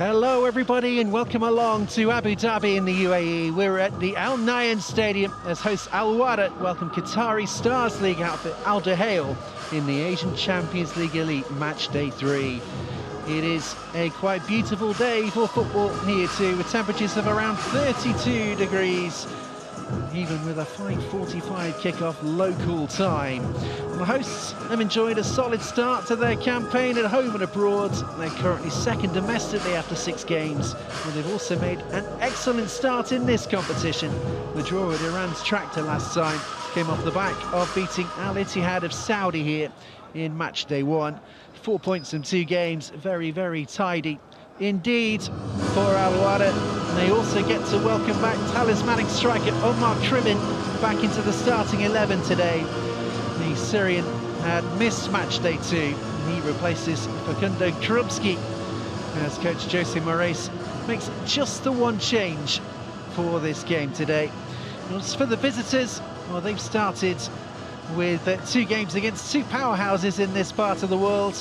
Hello everybody and welcome along to Abu Dhabi in the UAE. We're at the Al Nahyan Stadium as hosts Wahda welcome Qatari Stars League outfit Al Duhail in the Asian Champions League Elite Matchday 3. It is a quite beautiful day for football here too, with temperatures of around 32 degrees, even with a 5:45 kickoff local time. The hosts have enjoyed a solid start to their campaign at home and abroad. They're currently second domestically after 6 games, and they've also made an excellent start in this competition. The draw at Iran's Tractor last time came off the back of beating Al-Ittihad of Saudi here in match day 1. 4 points in 2 games, very, very tidy indeed for Wahda. They also get to welcome back talismanic striker Kharbin back into the starting 11 today. The Syrian had missed match day 2. He replaces Facundo Krupski as coach Jose Moraes makes just the one change for this game today. As for the visitors, well, they've started with 2 games against 2 powerhouses in this part of the world.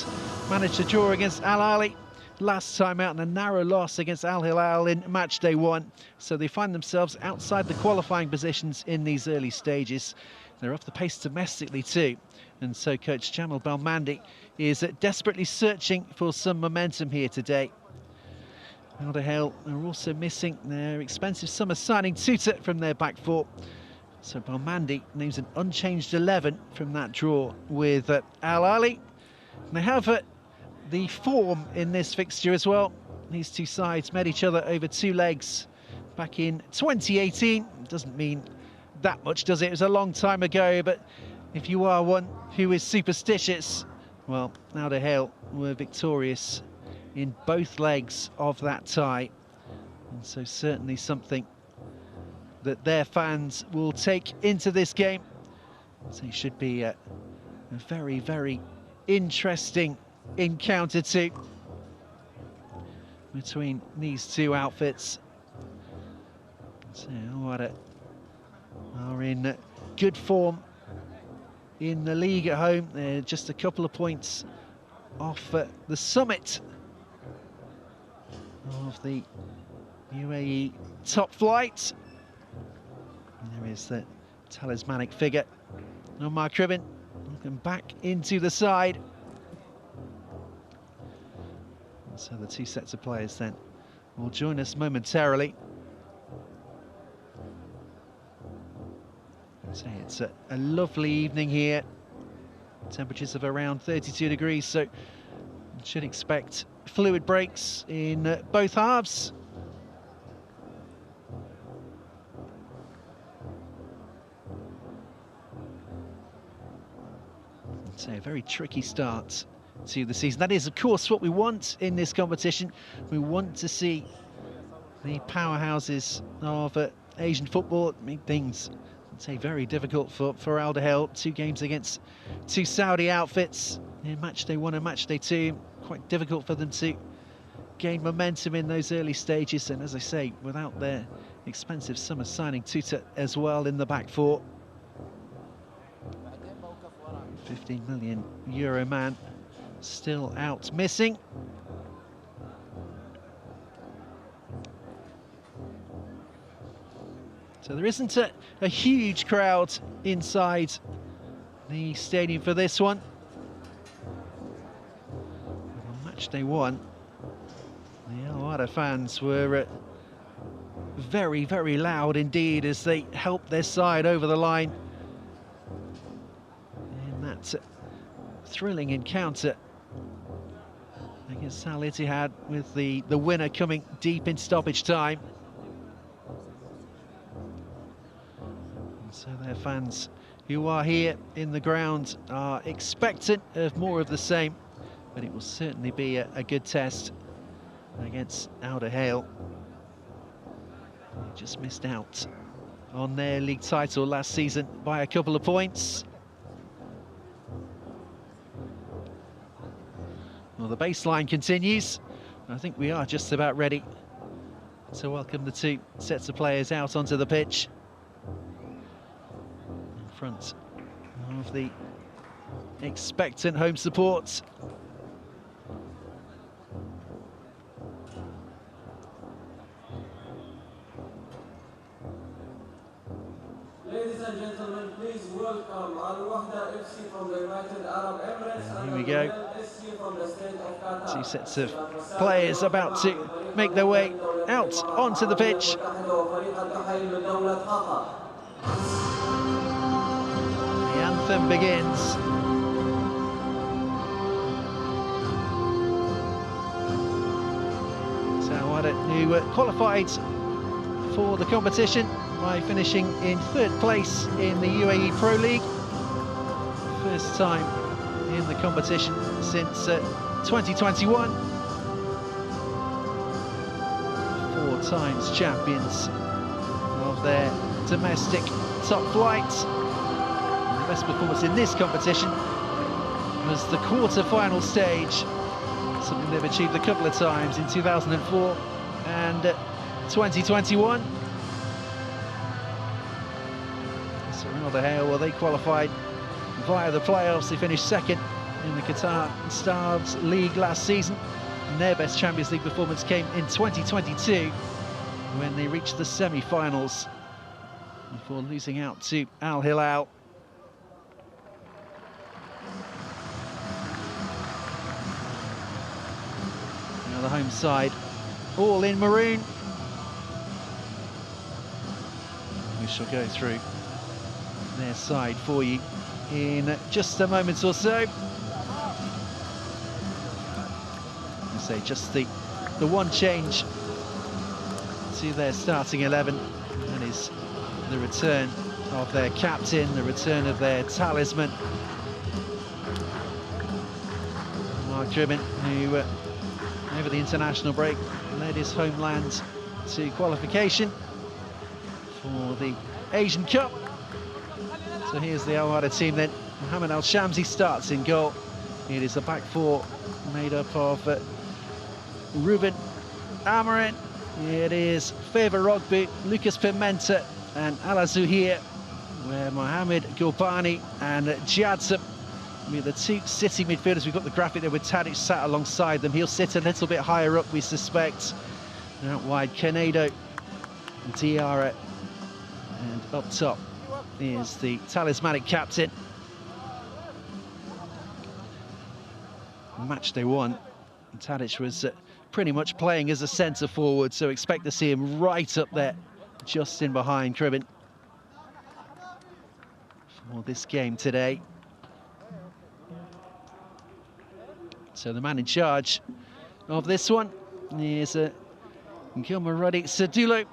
Managed to draw against Al Ahly last time out, and a narrow loss against Al Hilal in match day 1. So they find themselves outside the qualifying positions in these early stages. They're off the pace domestically too, and so coach Jamal Belmandi is desperately searching for some momentum here today. Al Duhail are also missing their expensive summer signing Tutor from their back 4. So Belmandi names an unchanged 11 from that draw with Al Ahly. And they have the form in this fixture as well. These 2 sides met each other over 2 legs back in 2018. Doesn't mean that much, does it? It was a long time ago, but if you are one who is superstitious, well, Al Duhail were victorious in both legs of that tie. And so certainly something that their fans will take into this game. So it should be a very, very interesting encounter too between these 2 outfits. So Wahda are in good form in the league at home. They're just a couple of points off the summit of the UAE top flight. And there is the talismanic figure, Kharbin, looking back into the side. And so the 2 sets of players then will join us momentarily. So it's a lovely evening here. Temperatures of around 32 degrees, so you should expect fluid breaks in both halves. So a very tricky start to the season. That is, of course, what we want in this competition. We want to see the powerhouses of Asian football make things, I'd say, very difficult for Al Duhail. 2 games against 2 Saudi outfits in match day 1 and match day 2. Quite difficult for them to gain momentum in those early stages, and as I say, without their expensive summer signing Tutor as well in the back 4. 15 million euro man still out missing. So there isn't a huge crowd inside the stadium for this one. On match day 1, the Wahda fans were very, very loud indeed as they helped their side over the line in that thrilling encounter against Al-Ittihad, with the winner coming deep in stoppage time. And so their fans who are here in the ground are expectant of more of the same, but it will certainly be a good test against Al Duhail. They just missed out on their league title last season by a couple of points. Well, the baseline continues. I think we are just about ready to welcome the 2 sets of players out onto the pitch in front of the expectant home support. Ladies and gentlemen, please welcome Al-Wahda FC from the United Arab Emirates and here we go. SC from the state of Qatar. Two sets of players about to make their way out onto the pitch. The anthem begins. So Wahda, who qualified for the competition by finishing in 3rd place in the UAE Pro League. First time in the competition since 2021. 4 times champions of their domestic top flight. And the best performance in this competition was the quarter-final stage, something they've achieved a couple of times in 2004 and 2021. So Al Duhail, well, they qualified via the playoffs. They finished 2nd in the Qatar Stars League last season, and their best Champions League performance came in 2022 when they reached the semi-finals before losing out to Al Hilal. Now the home side, all in maroon. We shall go through their side for you in just a moment or so. I say just the one change to their starting 11, and is the return of their captain, the return of their talisman, Kharbin, who over the international break led his homeland to qualification for the Asian Cup. So here's the Al-Wahda team then. Mohammed Al-Shamsi starts in goal. It is a back 4 made up of Ruben Amarin. It is Favour Rogbu, Lucas Pimenta and Al-Zahir, where Mohamed Gulbani and Jadzab with the 2 City midfielders. We've got the graphic there with Tadic sat alongside them. He'll sit a little bit higher up, we suspect. And out wide, Canedo, Diarra, and up top is the talismanic captain. Matchday 1, Tadic was pretty much playing as a centre forward, so expect to see him right up there, just in behind Kharbin for this game today. So the man in charge of this one is Gilmarudi Sadulo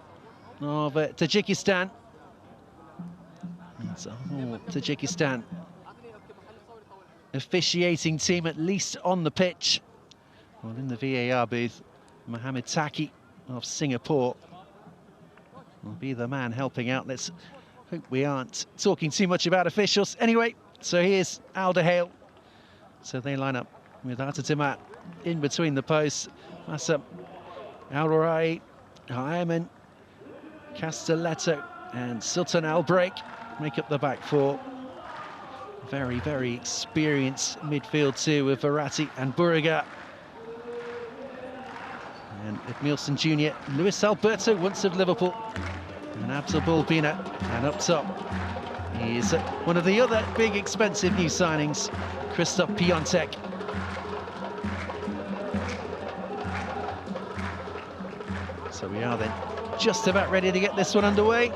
of Tajikistan. It's a whole Tajikistan officiating team, at least on the pitch. Well, in the VAR booth, Mohamed Taki of Singapore will be the man helping out. Let's hope we aren't talking too much about officials. Anyway, so here's Al Duhail. So they line up with Atatimat in between the posts. That's Al-Rai, Iman, Castelletto and Sultan Al-Break make up the back 4. Very, very experienced midfield too, with Verratti and Burriga. And Edmilson Jr., Luis Alberto, once of Liverpool, and Abdul Bulbina. And up top is one of the other big expensive new signings, Christoph Piatek. So we are then just about ready to get this one underway.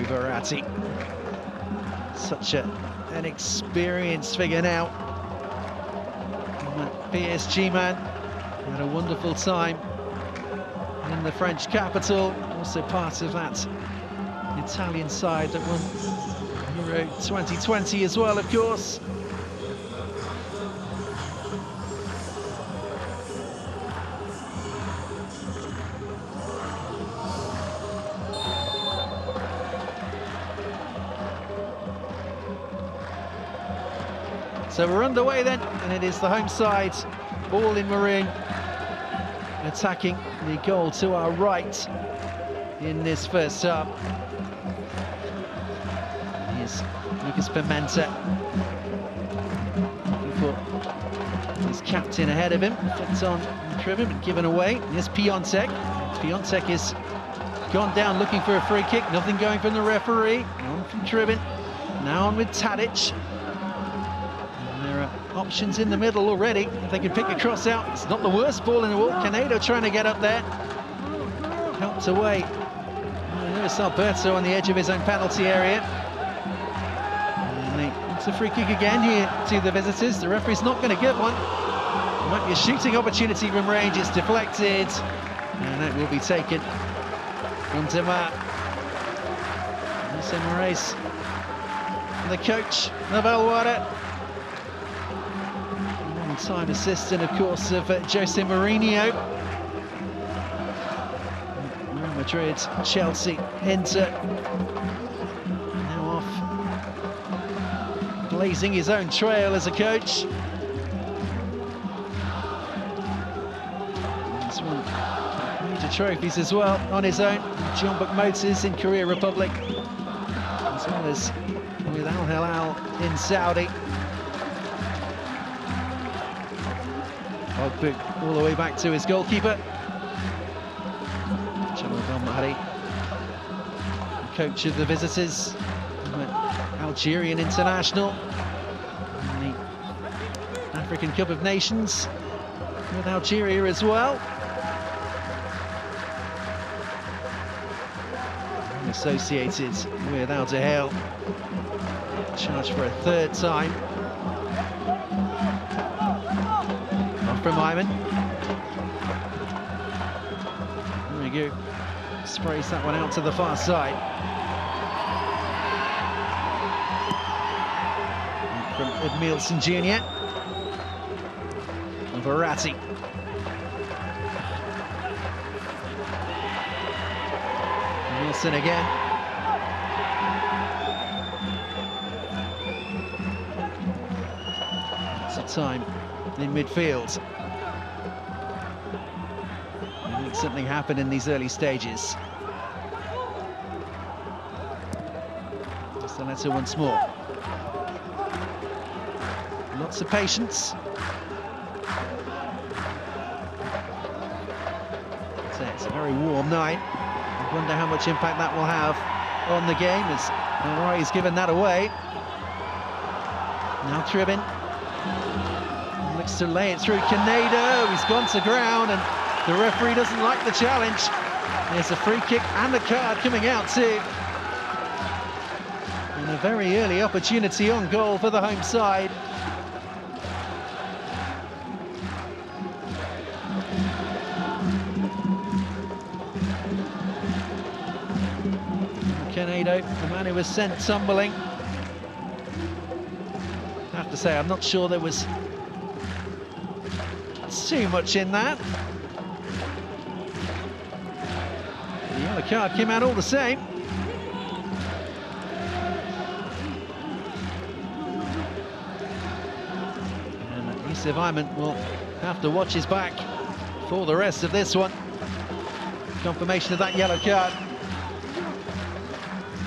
Verratti, such an experienced figure now. PSG man, had a wonderful time in the French capital, also part of that Italian side that won Euro 2020 as well, of course. So we're underway then, and it is the home side, all in maroon, attacking the goal to our right in this first half. Here's Lucas Pimenta. Looking for his captain ahead of him. Fits on Kharbin, but given away. Here's Piatek. Piatek is gone down looking for a free kick. Nothing going from the referee. On from Kharbin. Now on with Tadic. And there are options in the middle already. If they can pick a cross out, it's not the worst ball in the world. Canedo trying to get up there. Helped away. There's Alberto on the edge of his own penalty area. And it's a free kick again here to the visitors. The referee's not going to get one. It might be a shooting opportunity from range. It's deflected. And that will be taken from Diarra. Jose Moraes, the coach of Al-Wahda. Long-time assistant, of course, of Jose Mourinho. Real Madrid, Chelsea, Inter. Now off, blazing his own trail as a coach. He's won major trophies as well on his own. John Buck Motors in Korea Republic, as well as with Al Hilal in Saudi. Bamba all the way back to his goalkeeper. Bamba, coach of the visitors, Algerian international in the African Cup of Nations with Algeria as well. Associated with Al Duhail, charged for a third time. Off from Iman. There we go. Sprays that one out to the far side. From Edmilson Jr. And Verratti. Wilson again. It's a time in midfield. Make something happen in these early stages. Disallowed once more. Lots of patience. So it's a very warm night. I wonder how much impact that will have on the game, as he's given that away. Now Kharbin looks to lay it through Canedo. He's gone to ground, and the referee doesn't like the challenge. There's a free kick and a card coming out too. And a very early opportunity on goal for the home side. Canedo, the man who was sent tumbling. I have to say, I'm not sure there was too much in that. The yellow card came out all the same. And Yusuf Iman will have to watch his back for the rest of this one. Confirmation of that yellow card.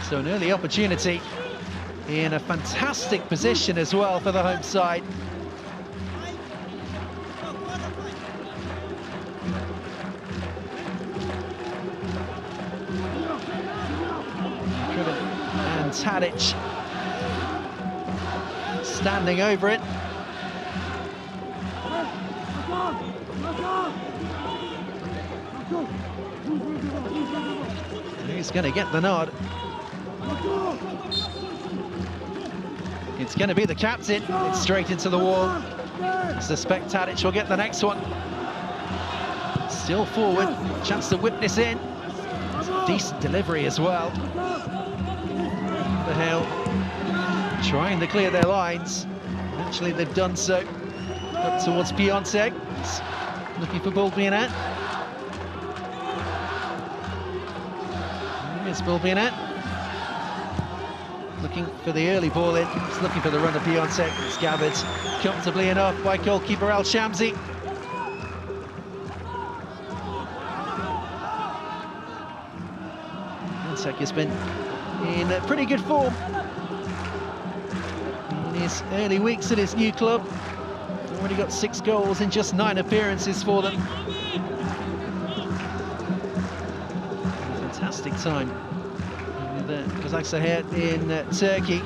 So an early opportunity in a fantastic position as well for the home side. Kharbin and Tadic standing over it. He's going to get the nod. It's going to be the captain. It's straight into the wall. I suspect Tadic will get the next one. Still forward, chance to whip this in. It's a decent delivery as well. The Hill trying to clear their lines. Eventually they've done so. Up towards Piatek. Looking for Bulbianet. Here's Bulbianet. Looking for the early ball in. He's looking for the run of Piatek. It's gathered comfortably enough by goalkeeper Al-Shamsi. Piatek has been in pretty good form his early weeks at his new club. Already got 6 goals in just 9 appearances for them. Fantastic time with Al-Zahir in Turkey.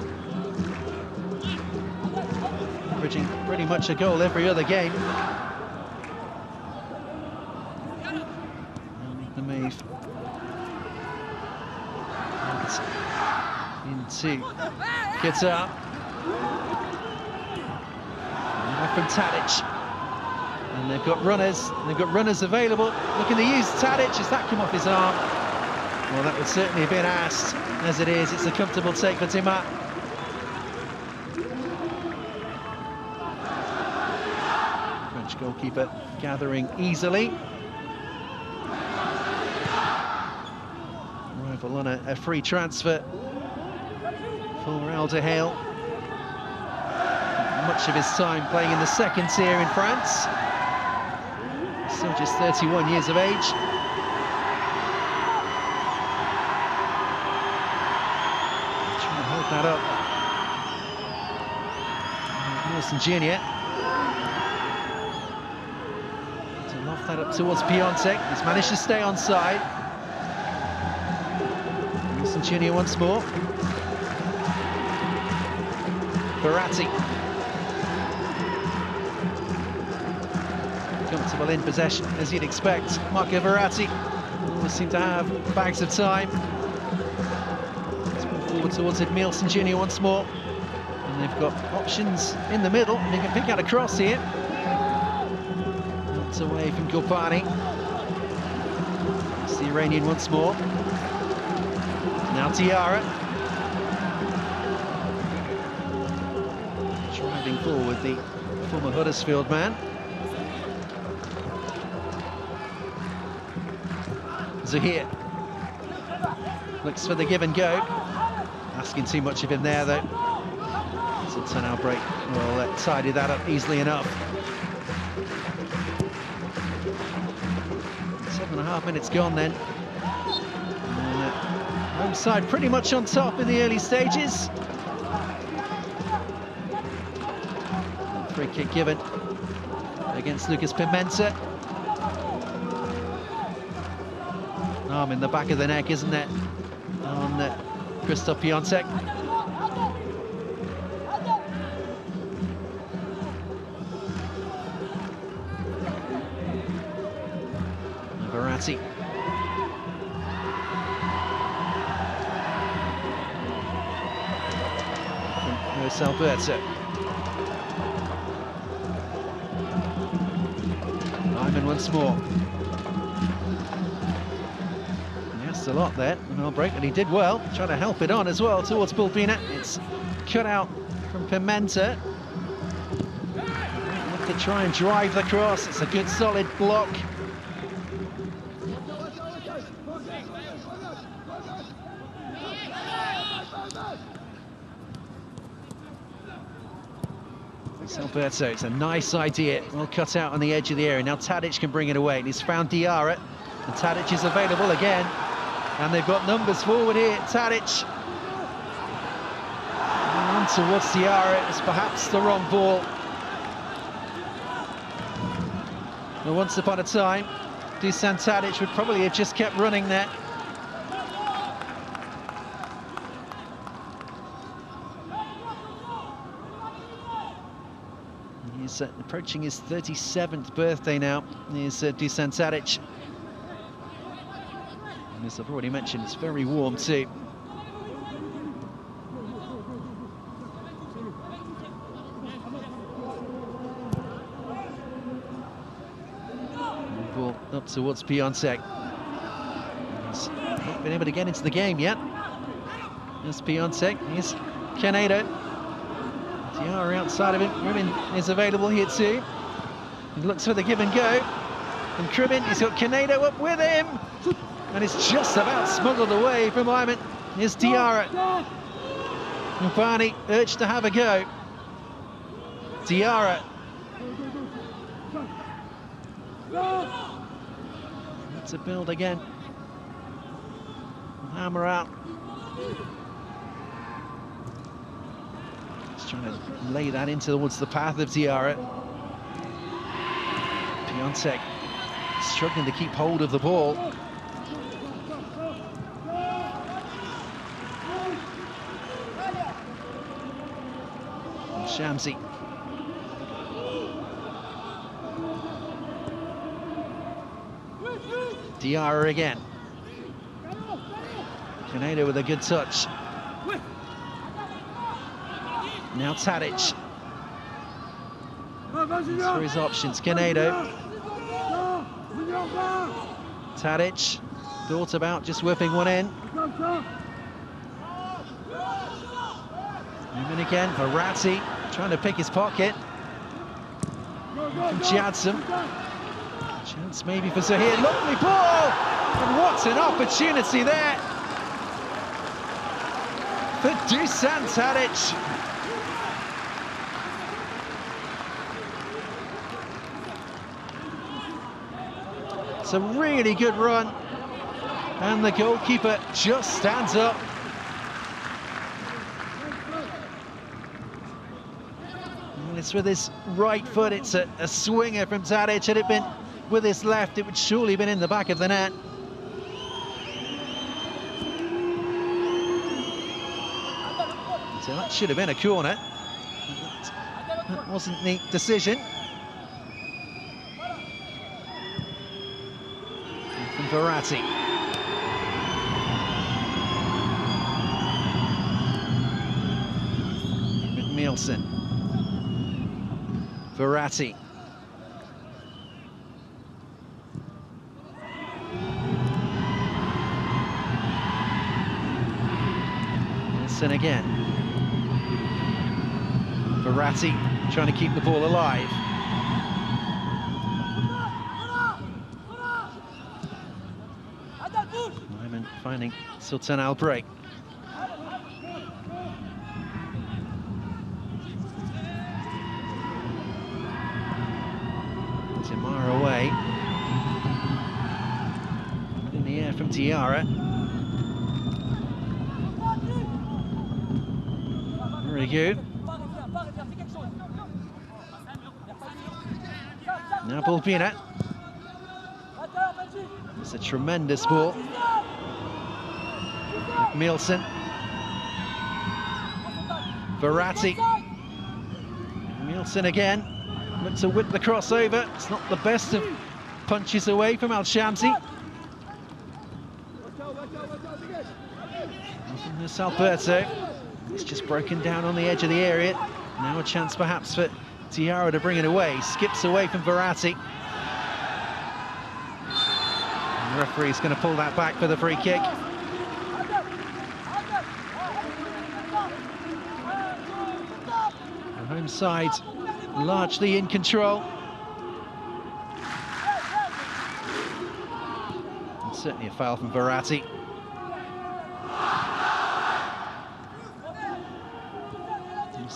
Averaging pretty much a goal every other game. The move into Qatar. From Tadic. And they've got runners available. Looking to use Tadic. Has that come off his arm? Well, that would certainly have been asked. As it is, it's a comfortable take for Iman. French goalkeeper gathering easily. Arrival on a free transfer for Al Duhail. Much of his time playing in the second tier in France. Still just 31 years of age. Trying to hold that up. Wilson Jr. to loft that up towards Piatek. He's managed to stay onside. Wilson Jr. once more. Verratti. Comfortable in possession, as you'd expect. Marco Verratti always seem to have bags of time. Let's move forward towards it. Wilson Jr. once more. And they've got options in the middle. They can pick out a cross here. Knocked away from Kharbin. It's the Iranian once more. Now Diarra. Driving forward, the former Huddersfield man. Zahir looks for the give and go. Asking too much of him there, though. It's a 10-hour break. Well, tidy that up easily enough. 7.5 minutes gone then. And, home side pretty much on top in the early stages. Free kick given against Lucas Pimenta. Arm in the back of the neck, isn't it? On Christoph Piatek. Verratti. There's Alberto. Iman once more. A lot there, an Al break, and he did well, trying to help it on as well towards Bulbina. It's cut out from Pimenta. Look to try and drive the cross. It's a good solid block. It's Alberto. It's a nice idea. Well cut out on the edge of the area. Now Tadic can bring it away, and he's found Diarra. And Tadic is available again. And they've got numbers forward here. Tadic. And towards Diarra. It was perhaps the wrong ball. Well, once upon a time, Dusan Tadic would probably have just kept running there. He's approaching his 37th birthday now. Here's Dusan Tadic. And as I've already mentioned, it's very warm too. Ball up towards Piatek. He's not been able to get into the game yet. There's Piatek. Here's Canedo. Diarra outside of him. Kharbin is available here too. He looks for the give and go. And Kharbin, he's got Canedo up with him. And it's just about smuggled away from Iman. Here's Diarra. Kharbin urged to have a go. Diarra. That's a build again. Hammer out. Just trying to lay that in towards the path of Diarra. Piatek struggling to keep hold of the ball. Shamsi. Diarra again. Kaneda with a good touch. Now Tadic. For his options, Kaneda. Tadic thought about just whipping one in. Iman again, Verratti trying to pick his pocket. From Jadson. Chance maybe for Zahir, lovely ball! And what an opportunity there for Dusan Tadic. It's a really good run, and the goalkeeper just stands up. And it's with his right foot, it's a swinger from Tadic. Had it been with his left, it would surely have been in the back of the net. So that should have been a corner. That wasn't the decision. From Verratti. Nielsen. Verratti. Nielsen again. Verratti trying to keep the ball alive. Iman finding Sultan Al break. Timara away. In the air from Diarra. Very good. Now Bulbina. It's a tremendous ball. Nielsen. Verratti. Nielsen again. Looks to whip the crossover. It's not the best of punches away from Al-Shamsi. From this Alberto. It's just broken down on the edge of the area. Now a chance perhaps for Diarra to bring it away. Skips away from Verratti. And the referee's going to pull that back for the free kick. The home side largely in control. And certainly a foul from Verratti.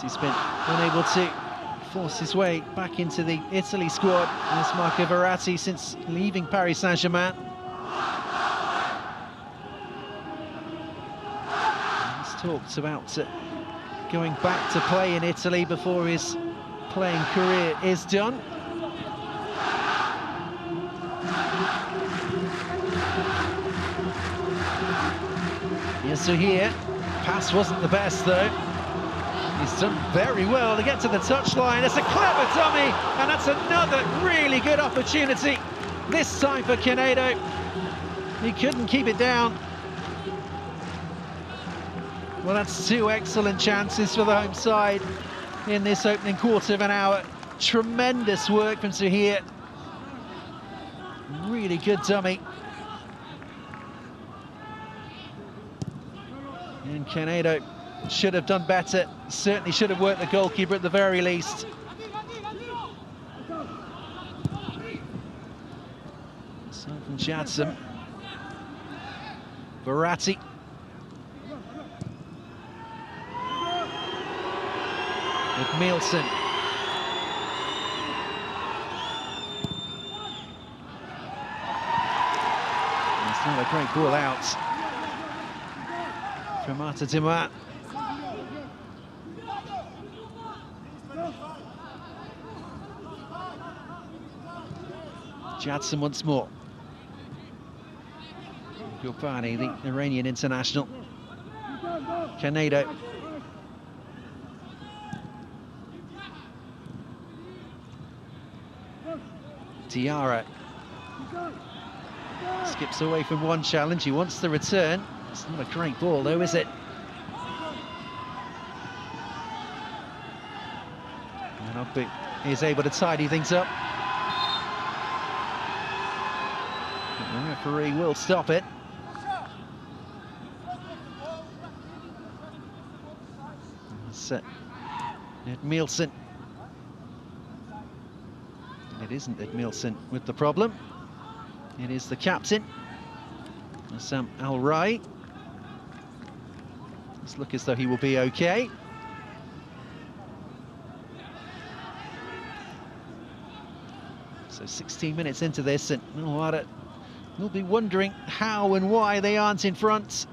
He's been unable to force his way back into the Italy squad, as Marco Verratti, since leaving Paris Saint-Germain. He's talked about going back to play in Italy before his playing career is done. Al-Zahir, pass wasn't the best though. He's done very well to get to the touchline. It's a clever dummy, and that's another really good opportunity. This time for Kaneda. He couldn't keep it down. Well, that's two excellent chances for the home side in this opening quarter of an hour. Tremendous work from Zahir. Really good dummy. And Kaneda should have done better. Certainly should have worked the goalkeeper at the very least. So from Jadson. Verratti. With Nielsen. It's not a great ball out from Dimar. Jadson once more. Kharbin, the Iranian international. Canedo. Diarra. Skips away from one challenge, he wants the return. It's not a great ball though, is it? And Ogbu is able to tidy things up. The referee will stop it. It's Edmilson. It isn't Edmilson with the problem. It is the captain, Sam Al-Rai. Let's look as though he will be okay. So 16 minutes into this, and Wahda will be wondering how and why they aren't in front.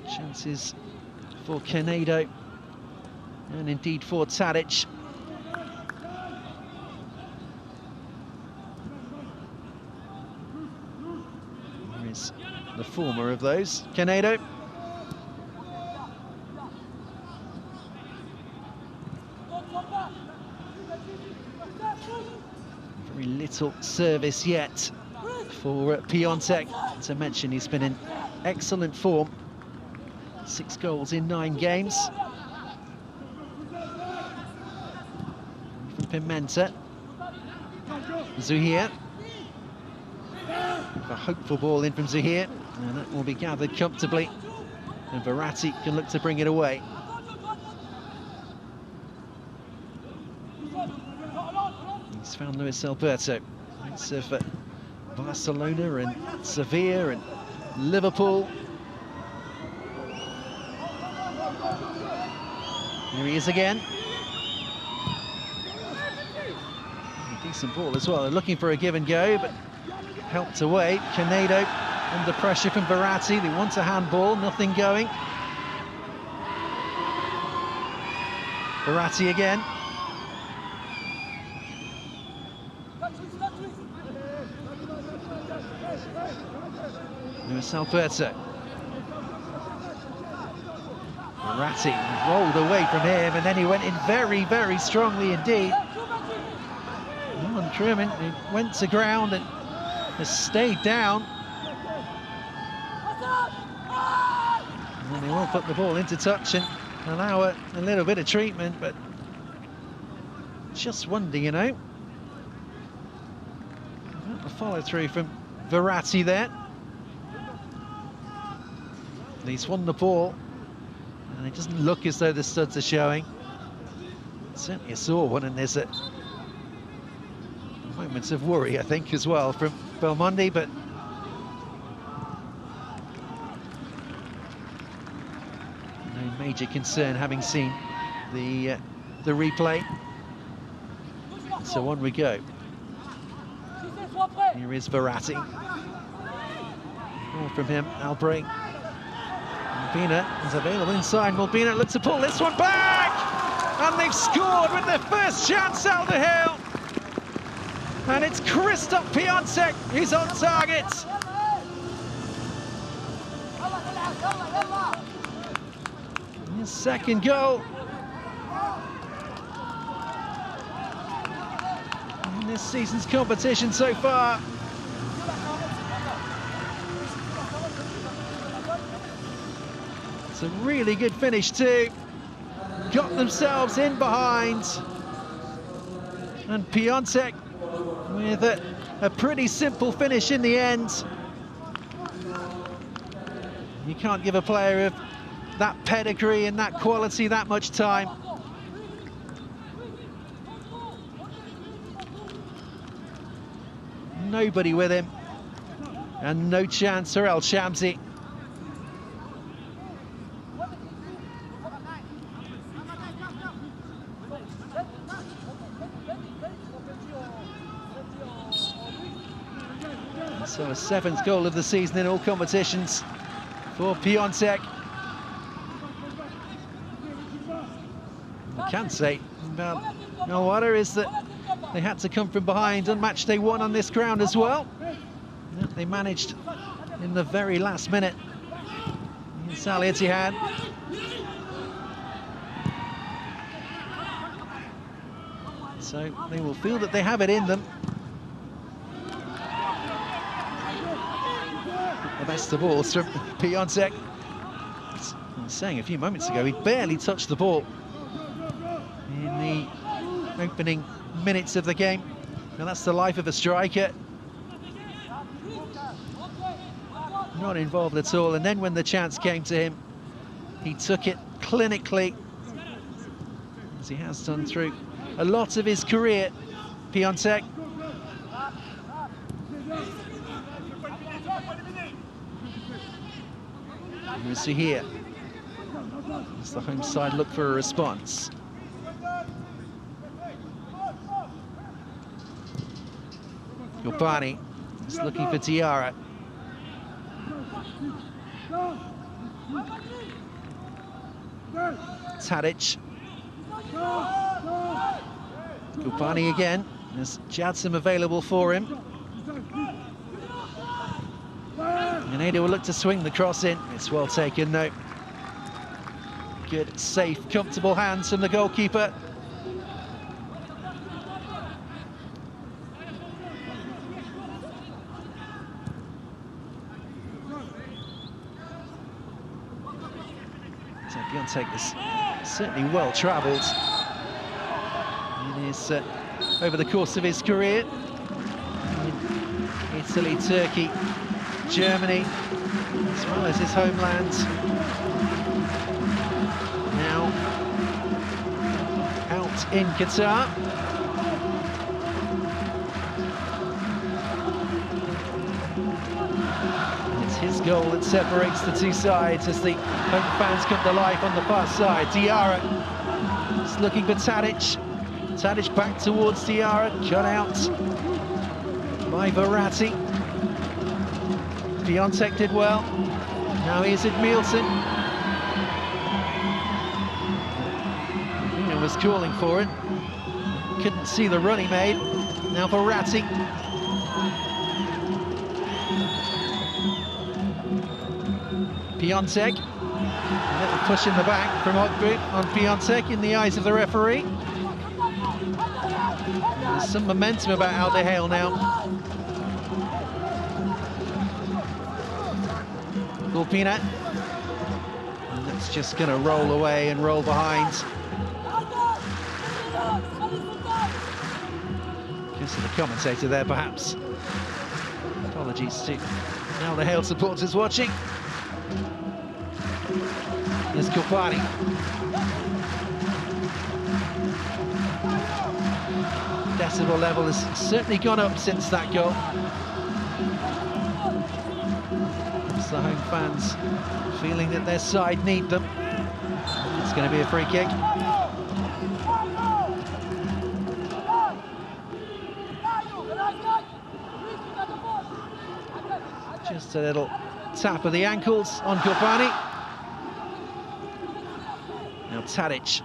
Chances for Canedo, and indeed for Tadic. There is the former of those, Canedo. Very little service yet for Piatek. To mention, he's been in excellent form. 6 goals in 9 games. From Pimenta. Zahir. A hopeful ball in from Zahir, and that will be gathered comfortably. And Verratti can look to bring it away. He's found Luis Alberto. Thanks for Barcelona and Sevilla and Liverpool. Here he is again. A decent ball as well. They're looking for a give and go, but helped away. Canedo under pressure from Verratti. They want a handball, nothing going. Verratti again. Luis Alberto. Verratti rolled away from him, and then he went in very, very strongly indeed. Truman, he went to ground and has stayed down. And they will put the ball into touch and allow a little bit of treatment, but just wonder, you know. The follow through from Verratti there. He's won the ball, and it doesn't look as though the studs are showing. Certainly saw one, and there's moments of worry, I think, as well from Belmondi, but no major concern having seen the replay. So on we go. Here is Verratti. Ball from him, Albrecht. Mulbina is available inside. Mulbina looks to pull this one back, and they've scored with their first chance, Al Duhail. And it's Christoph Piatek who's on target. His second goal in this season's competition so far. It's a really good finish too. Got themselves in behind. And Piatek with a pretty simple finish in the end. You can't give a player of that pedigree and that quality that much time. Nobody with him, and no chance for El Shamsi. So a 7th goal of the season in all competitions for Piatek. I can say about Al-Wahda is that they had to come from behind on match day 1 on this ground as well. They managed in the very last minute. It's Al-Ittihad. So they will feel that they have it in them. The best of all from Piatek. I was saying a few moments ago, he barely touched the ball in the opening minutes of the game. Now that's the life of a striker. Not involved at all, and then when the chance came to him, he took it clinically, as he has done through a lot of his career. Piatek. Al-Zahir. As the home side look for a response. Kharbin is looking for Diarra. Tadic. Kharbin again. There's Jadson available for him. And Ada will look to swing the cross in. It's well taken, though. Good, safe, comfortable hands from the goalkeeper. So Piatek is certainly well travelled in his, over the course of his career. In Italy, Turkey, Germany, as well as his homeland. Now out in Qatar. It's his goal that separates the two sides as the home fans come to life on the far side. Diarra is looking for Tadic. Tadic back towards Diarra, cut out by Verratti. Piatek did well. Now here's Milton. He was calling for it. Couldn't see the run he made. Now Verratti. Piatek. A little push in the back from Kharbin on Piatek in the eyes of the referee. There's some momentum about Al Duhail now. Kharbin, and that's just going to roll away and roll behind. Guess the commentator there, perhaps. Apologies to Al Duhail supporters watching. There's Kharbin. Decibel level has certainly gone up since that goal. The home fans feeling that their side need them. It's going to be a free kick. Just a little tap of the ankles on Kharbin. Now Tadic.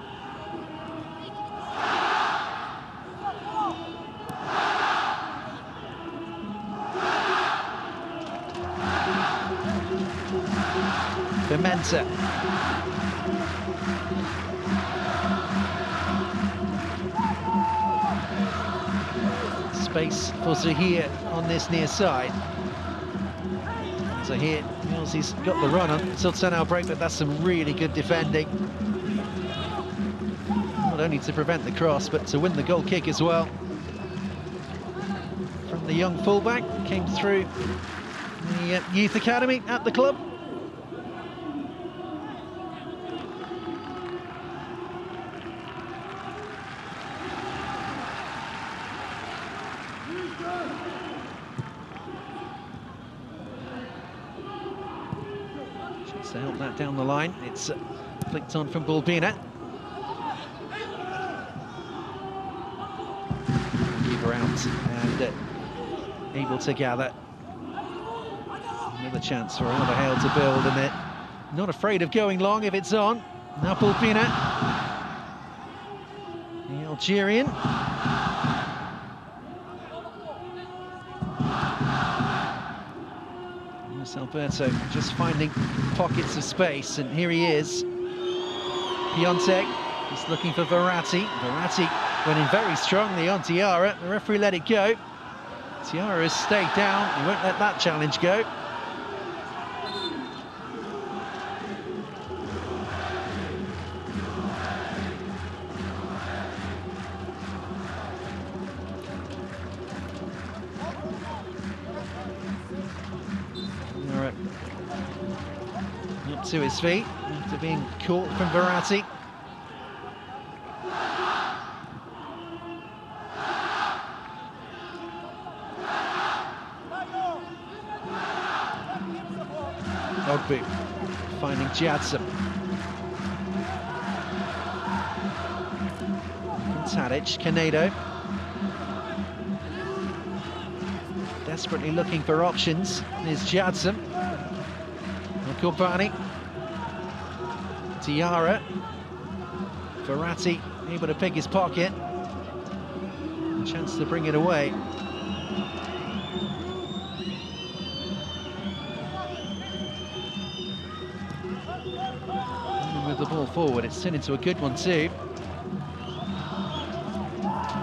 Pimenta. Space for Zahir on this near side. Zahir feels he's got the run on until 10-hour break, but that's some really good defending. Not only to prevent the cross, but to win the goal kick as well. From the young fullback, came through the youth academy at the club. To help that down the line, it's flicked on from Kharbin. Keeper out and able to gather. Another chance for Al Duhail to build, and they're not afraid of going long if it's on. Now Kharbin. The Algerian. Here's Alberto just finding pockets of space, and here he is. Piatek is looking for Verratti. Verratti went in very strongly on Diarra. The referee let it go. Diarra has stayed down. He won't let that challenge go. Up to his feet after being caught from Verratti. Ogbu finding Jadson. Tadic, Canedo. Desperately looking for options. Here's Jadson. Kharbin. Diarra. Verratti able to pick his pocket. A chance to bring it away. With the ball forward, it's turned into a good one too.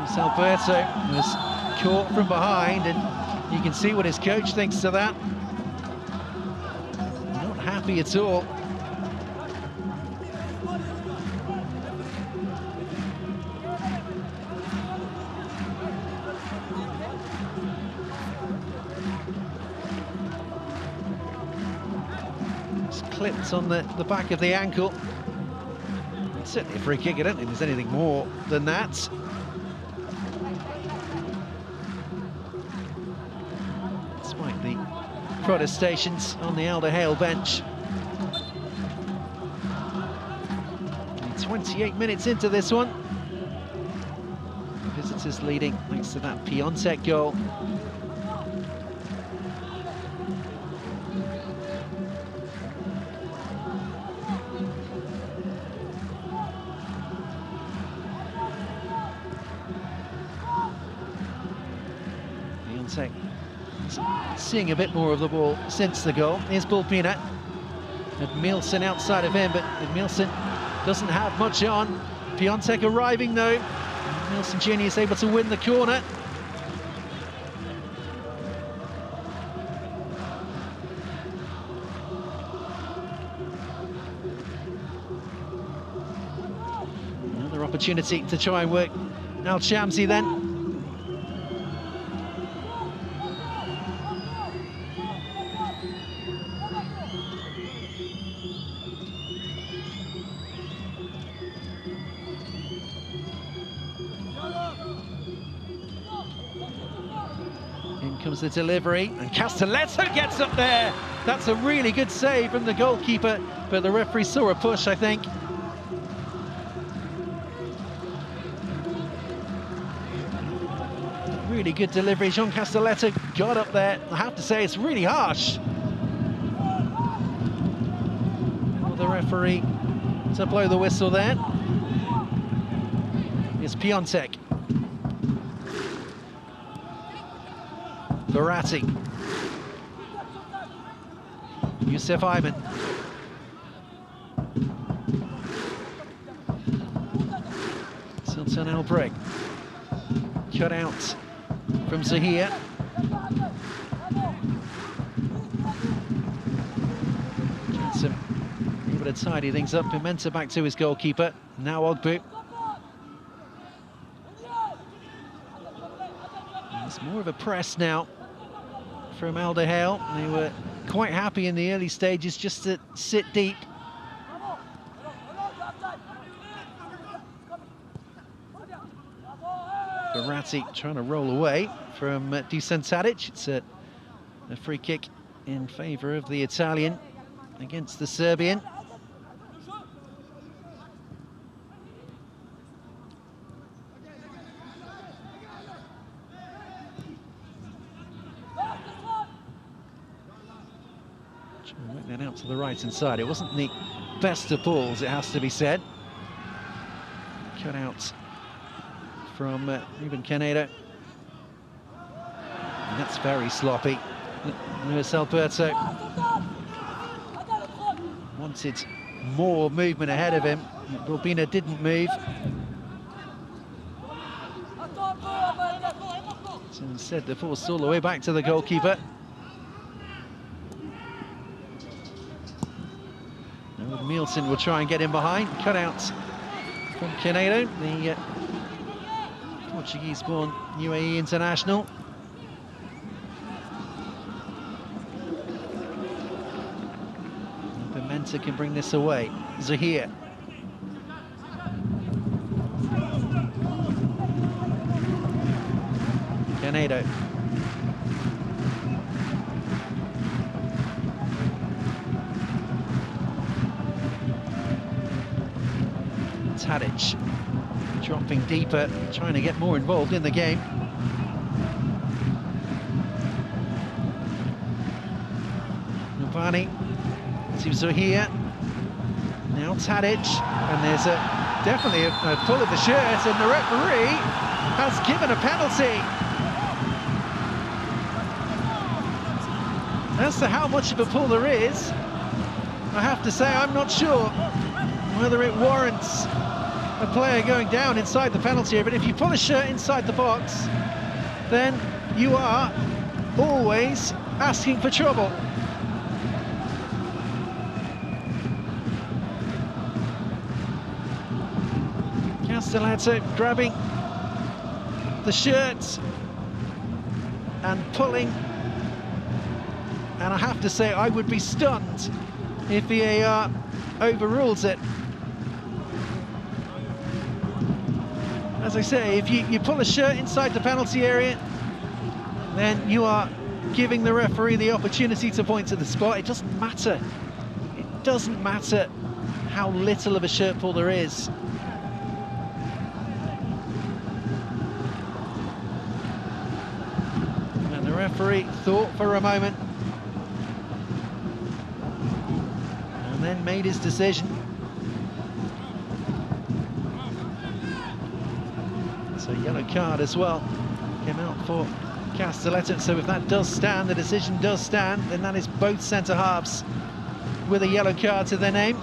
It's Alberto was caught from behind, and you can see what his coach thinks to that. Not happy at all. It's clipped on the back of the ankle. It's certainly a free kick. I don't think there's anything more than that. Despite the protestations on the Al Duhail bench. 28 minutes into this one. The visitors leading thanks to that Piatek goal. Piatek seeing a bit more of the ball since the goal. Here's Bulpina. Edmilson outside of him, but Edmilson doesn't have much on. Piatek arriving though. Edmilson Jr. is able to win the corner. Another opportunity to try and work Al Shamsi then. Comes the delivery, and Castelletto gets up there. That's a really good save from the goalkeeper, but the referee saw a push, I think. Really good delivery. Jean Castelletto got up there. I have to say, it's really harsh for the referee to blow the whistle there. It's Piatek. Verratti. Youssef Iman. Sultan El Breg. Cut out from Zahir. Johnson able to tidy things up. Pimenta back to his goalkeeper. Now Ogbu. It's more of a press now from Al Duhail. They were quite happy in the early stages just to sit deep. Verratti trying to roll away from Tadic. It's a free kick in favour of the Italian against the Serbian. Work that out to the right-hand side. It wasn't the best of balls, it has to be said. Cut out from Ruben Canedo. And that's very sloppy. Luis Alberto wanted more movement ahead of him. Balbina didn't move. So instead, the force all the way back to the goalkeeper. Now Mielsen will try and get in behind. Cut out from Canedo, the Portuguese-born UAE international. Pimenta can bring this away. Zahir. Canedo. Tadic dropping deeper, trying to get more involved in the game. Nubani to Zahir. Now Tadic, and there's definitely a pull of the shirt, and the referee has given a penalty. As to how much of a pull there is, I have to say I'm not sure whether it warrants a player going down inside the penalty area, but if you pull a shirt inside the box, then you are always asking for trouble. Castelletto grabbing the shirt and pulling, and I have to say I would be stunned if VAR overrules it. As I say, if you pull a shirt inside the penalty area, then you are giving the referee the opportunity to point to the spot. It doesn't matter. It doesn't matter how little of a shirt pull there is. And the referee thought for a moment and then made his decision. So yellow card as well came out for Castelletto. So if that does stand, the decision does stand, then that is both centre-halves with a yellow card to their name.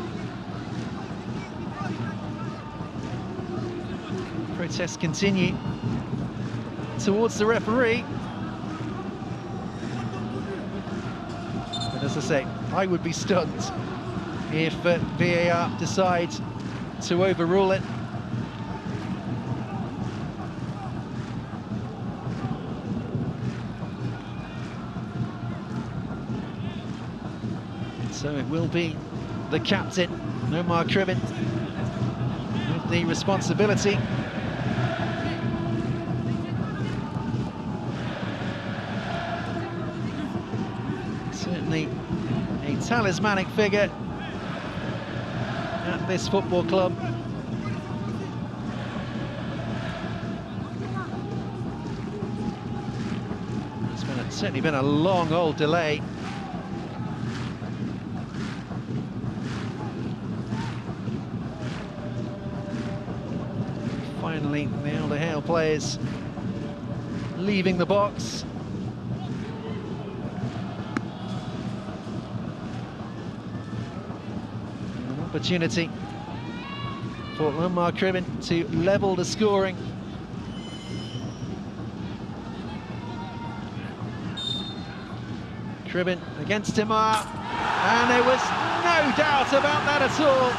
Protests continue towards the referee. But as I say, I would be stunned if VAR decides to overrule it. So it will be the captain, Omar Kharbin, with the responsibility. Certainly a talismanic figure at this football club. It's certainly been a long old delay. Finally, the Al Duhail players leaving the box. An opportunity for Omar Kharbin to level the scoring. Kharbin against Iman, and there was no doubt about that at all.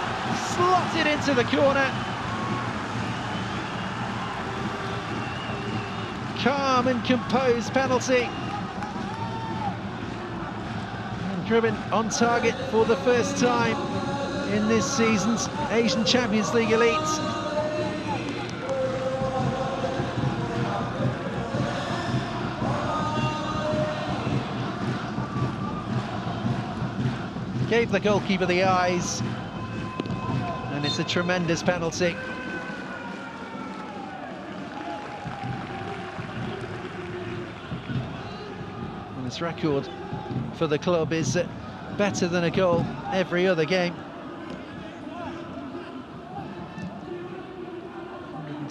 Slotted into the corner. Calm and composed penalty. And Kharbin on target for the first time in this season's Asian Champions League Elite. Gave the goalkeeper the eyes, and it's a tremendous penalty. His record for the club is better than a goal every other game.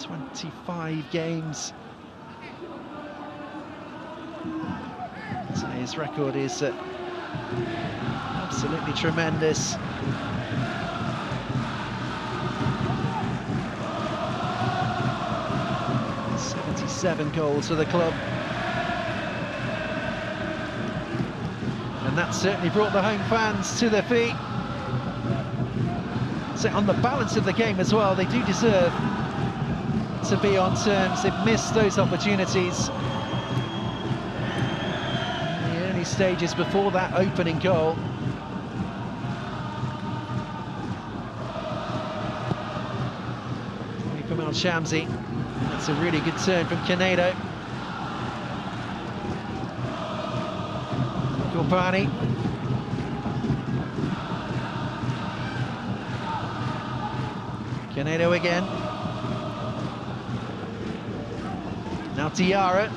125 5 games. So his record is absolutely tremendous. Seven goals for the club, and that certainly brought the home fans to their feet. So on the balance of the game as well, they do deserve to be on terms. They've missed those opportunities in the early stages before that opening goal. From Al-Shamsi. That's a really good turn from Canedo. Kharbin. Canedo again. Now Diarra.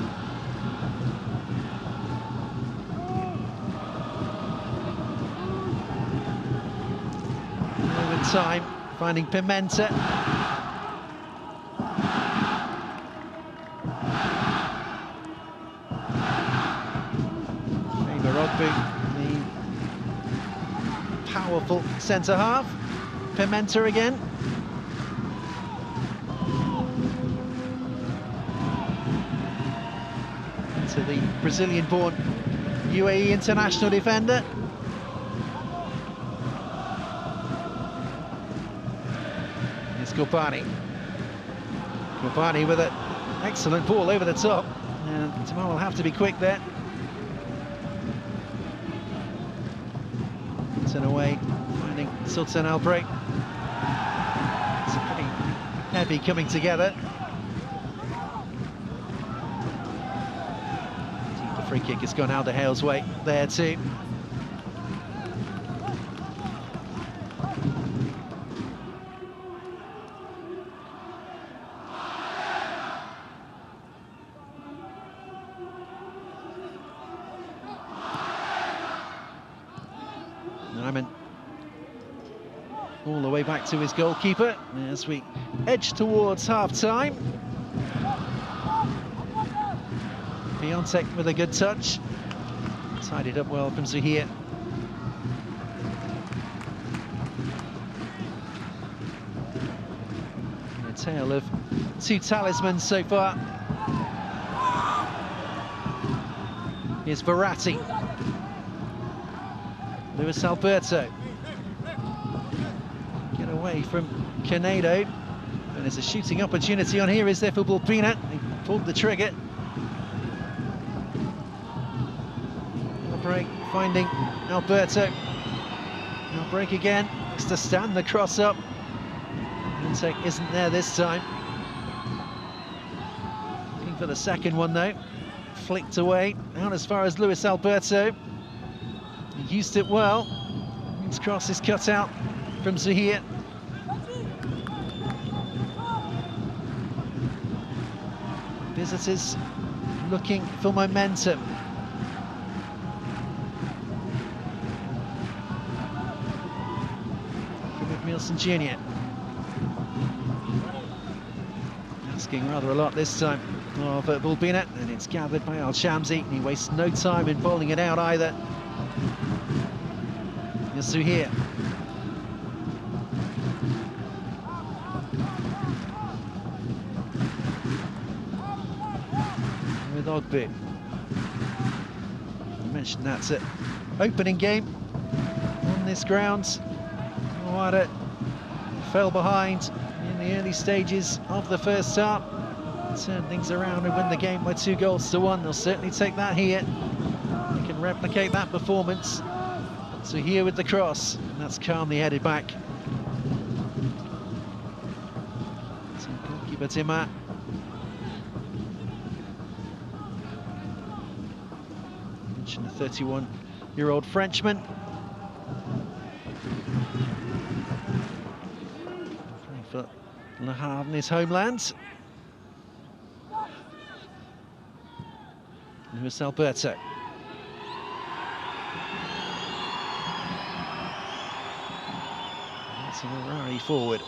Over time, finding Pimenta. The powerful centre-half. Pimenta again. To the Brazilian-born UAE international defender. Here's Kharbin. Kharbin with an excellent ball over the top. And Jamal will have to be quick there. Away, finding Sultan Al-Break. It's pretty heavy coming together. The free kick has gone Al Duhail's way there too. Iman all the way back to his goalkeeper as we edge towards half-time. Piatek with a good touch. Tidied up well from Al-Zahir. A tale of 2 talismans so far. Here's Verratti. Luis Alberto. Get away from Canedo. And there's a shooting opportunity on here. Is there for Balbina? He pulled the trigger. Break finding Alberto. Break again. Looks to stand the cross up. Piatek isn't there this time. Looking for the second one though. Flicked away. Out as far as Luis Alberto. He used it well. His cross is cut out from Al-Zahir. Visitors looking for momentum. Nielsen Jr. Asking rather a lot this time of Balbina, and it's gathered by Al-Shamsi. He wastes no time in bowling it out either. Al-Zahir. With Ogbu. I mentioned that's it. Opening game on this ground. Wahda fell behind in the early stages of the first half. Turn things around and win the game by 2-1. They'll certainly take that here. They can replicate that performance. So here with the cross, and that's calmly headed back. So goalkeeper Iman. Mentioned the 31-year-old Frenchman. For Le Havre in his homeland. Luis Alberto. That's a Ferrari forward.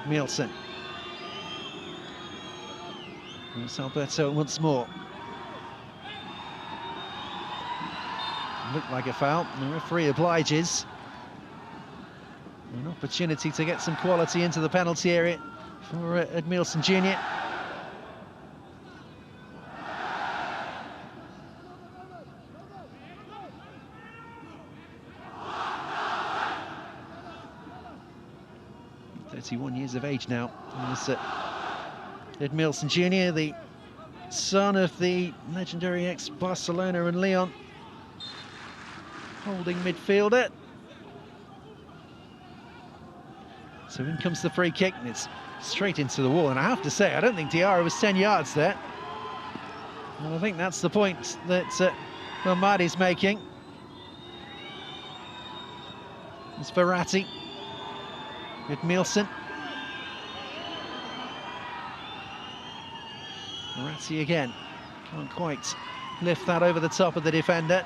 Nielsen. Here's Alberto once more. Looked like a foul. The referee obliges. An opportunity to get some quality into the penalty area for Edmilson Jr. He's 31 years of age now. Edmilson Jr., the son of the legendary ex-Barcelona and Lyon holding midfielder. So in comes the free kick, and it's straight into the wall. And I have to say, I don't think Diarra was 10 yards there. And I think that's the point that Marty's making. It's Verratti. Edmilson. Verratti again. Can't quite lift that over the top of the defender.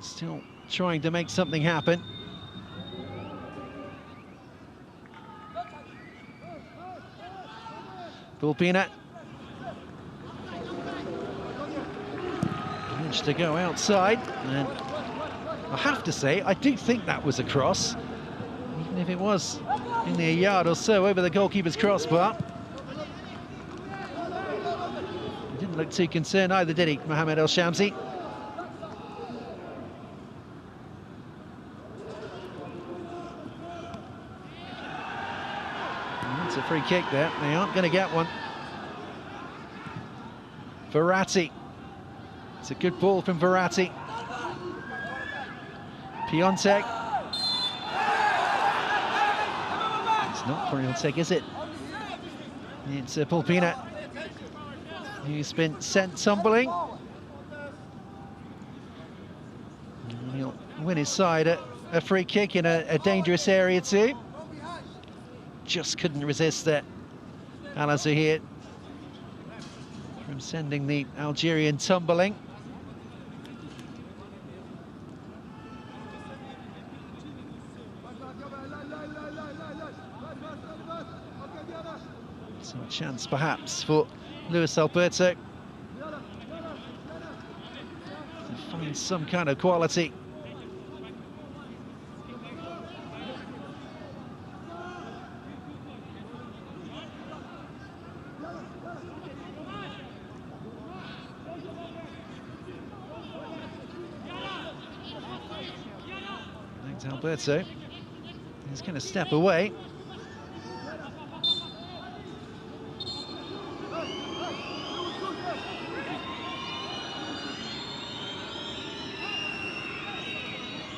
Still trying to make something happen. Bulpina managed to go outside, and I have to say, I do think that was a cross, even if it was in a yard or so over the goalkeeper's crossbar. He didn't look too concerned either, did he, Mohamed El Shamsi? It's a free kick there. They aren't going to get one. Verratti. It's a good ball from Verratti. Piatek. It's not Piatek, is it? It's Bulpina, who's been sent tumbling. And he'll win his side a free kick in a dangerous area too. Just couldn't resist that. Al-Zahir from sending the Algerian tumbling. Some chance perhaps for Luis Alberto to find some kind of quality. Alberto is going to step away.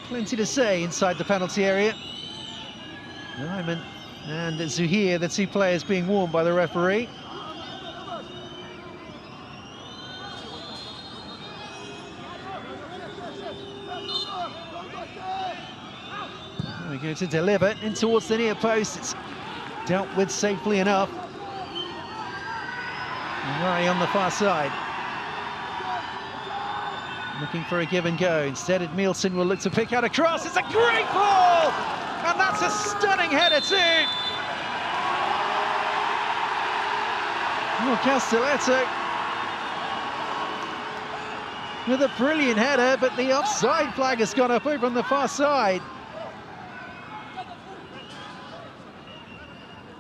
Plenty to say inside the penalty area. Iman and Zahir, the two players being warned by the referee. There we go to deliver in towards the near post. It's dealt with safely enough. Right on the far side. Looking for a give and go. Instead, Edmilson will look to pick out a cross. It's a great ball! And that's a stunning header too. Castelletto with a brilliant header, but the offside flag has gone up over on the far side.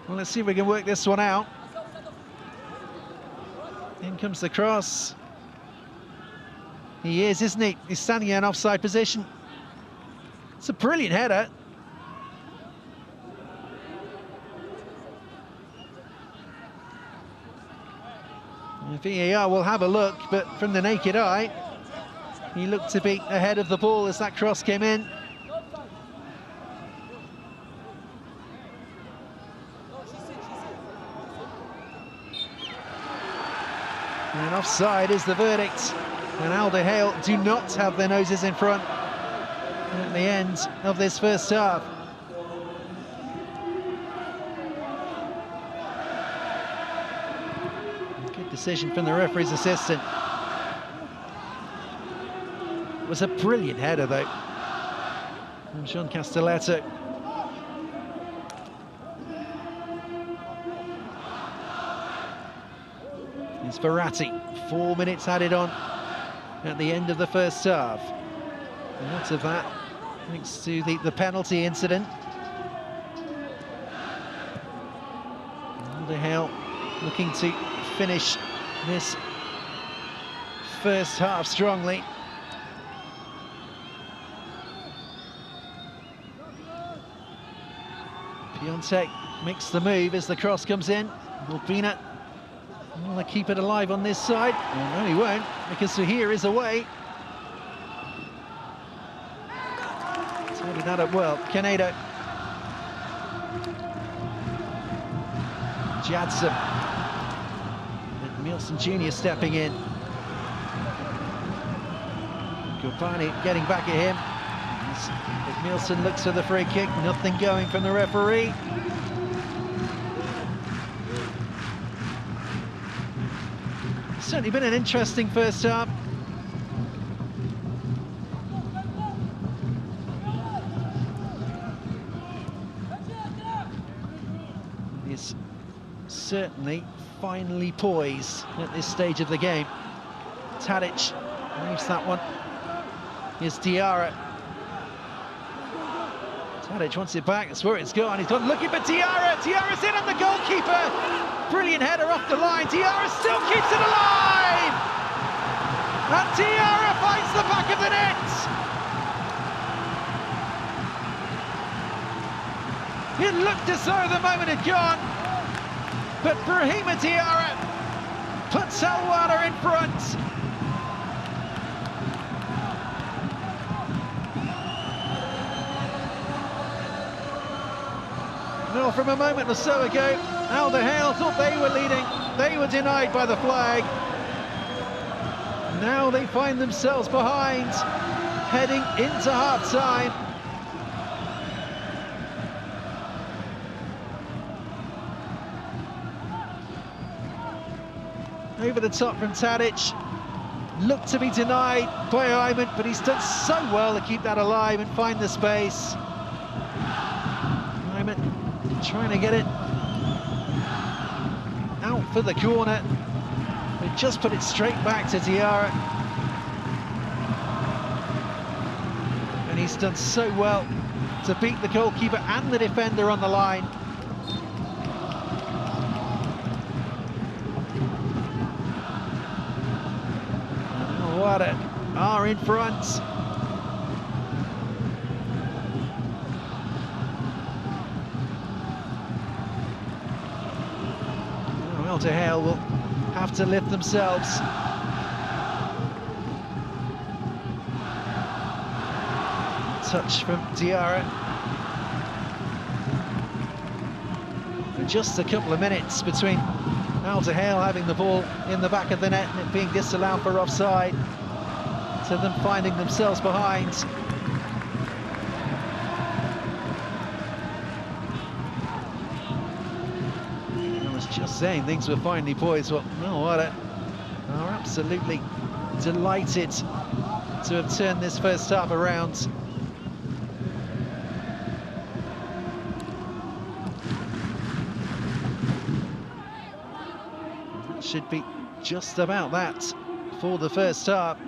Well, let's see if we can work this one out. In comes the cross. He is, isn't he? He's standing in an offside position. It's a brilliant header. VAR will have a look, but from the naked eye, he looked to be ahead of the ball as that cross came in. And offside is the verdict. And Al Duhail do not have their noses in front at the end of this first half. Good decision from the referee's assistant. It was a brilliant header though. from Jean Castelletto. It's Verratti, 4 minutes added on at the end of the first half. A lot of that thanks to the penalty incident. Al Duhail looking to finish this first half strongly. Piatek makes the move as the cross comes in. Albina will they keep it alive on this side? Well, no, he won't, because Al-Zahir is away. He's holding that up well. Canedo. Jadson. And Nielsen Jr. stepping in. Kharbin getting back at him. As Nielsen looks for the free kick, nothing going from the referee. It's certainly been an interesting first half. He's certainly finally poised at this stage of the game. Tadic leaves that one. Here's Diarra. Tadic wants it back, that's where it's gone. He's gone looking for Diarra. Diarra's in on the goalkeeper. Brilliant header off the line. Diarra still keeps it alive. And Diarra finds the back of the net. It looked as though the moment had gone, but Brahima Diarra puts Al-Wahda in front. Well, from a moment or so ago, Al Duhail thought they were leading. They were denied by the flag. Now they find themselves behind, heading into half-time. Over the top from Tadic. Looked to be denied by Iman, but he's done so well to keep that alive and find the space. Iman trying to get it out for the corner. They just put it straight back to Diarra. And he's done so well to beat the goalkeeper and the defender on the line. Wahda are in front. Al Duhail will have to lift themselves. Touch from Diarra. Just a couple of minutes between Al Duhail having the ball in the back of the net and it being disallowed for offside, to them finding themselves behind. Just saying things were finally poised. Well, Wahda are absolutely delighted to have turned this first half around. That should be just about that for the first half.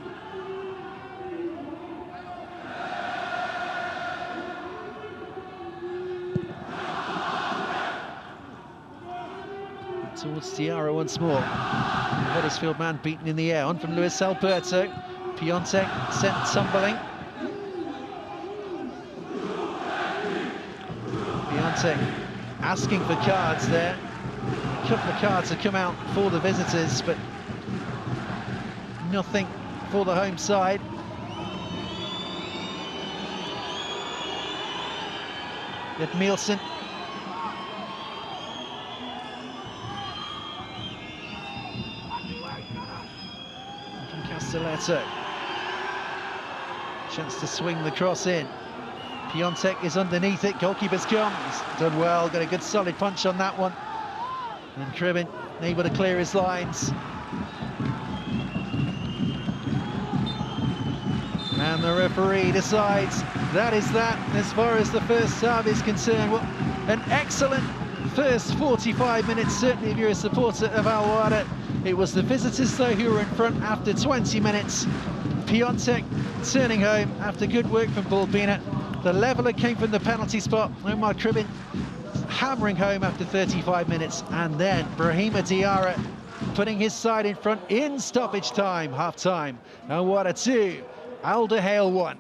Towards Diarra once more. The Huddersfield man beaten in the air. On from Luis Alberto. Piatek sent tumbling. Piatek asking for cards there. A couple of cards have come out for the visitors, but nothing for the home side. Nielsen. Castelletto. Chance to swing the cross in. Piatek is underneath it. Goalkeeper's come. He's done well. Got a good solid punch on that one. And Kharbin able to clear his lines. And the referee decides that is that as far as the first half is concerned. Well, an excellent first 45 minutes, certainly if you're a supporter of Al-Wahda. It was the visitors, though, who were in front after 20 minutes. Piatek turning home after good work from Bambina. The leveller came from the penalty spot. Kharbin hammering home after 35 minutes. And then Brahima Diarra putting his side in front in stoppage time, half-time. Al-Wahda 2, Al Duhail 1.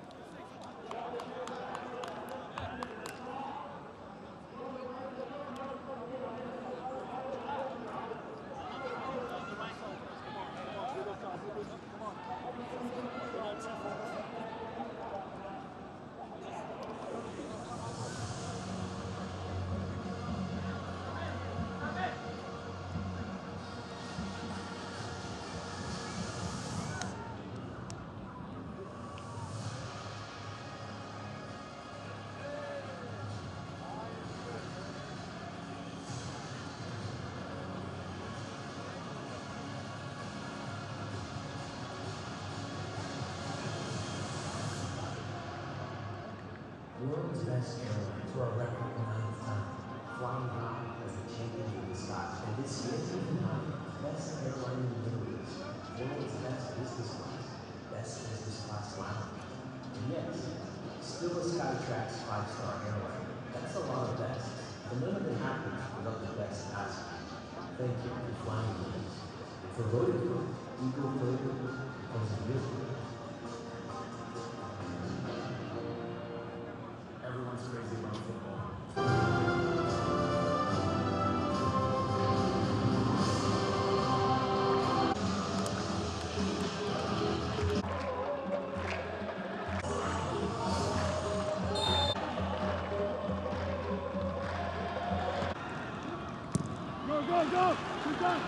World's best airline for a record 9th time, flying high as the champion of the skies. And this year, even higher, best airline in the Middle East, world's best business class lounge. And yes, still a Skytrax 5-star airline. That's a lot of best. And none of it happens without the best passengers. Thank you for flying with us. For voting for Eagle Flavor becomes a beautiful. Everyone's crazy about football. Go! Keep going!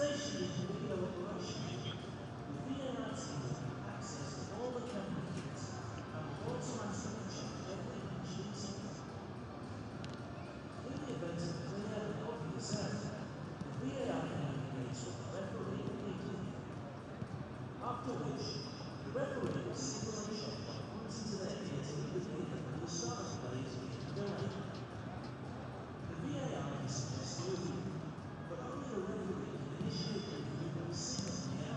Station is video operation. The VAR team will have access to all the camera feeds and will automatically check every inch of in the event of a clear and obvious error, the VAR can engage with the referee immediately. After which, the referee will signal a check by pointing to their ear to indicate that the start play is being delayed. The VAR can suggest moving, but only a referee can initiate the movement signal in the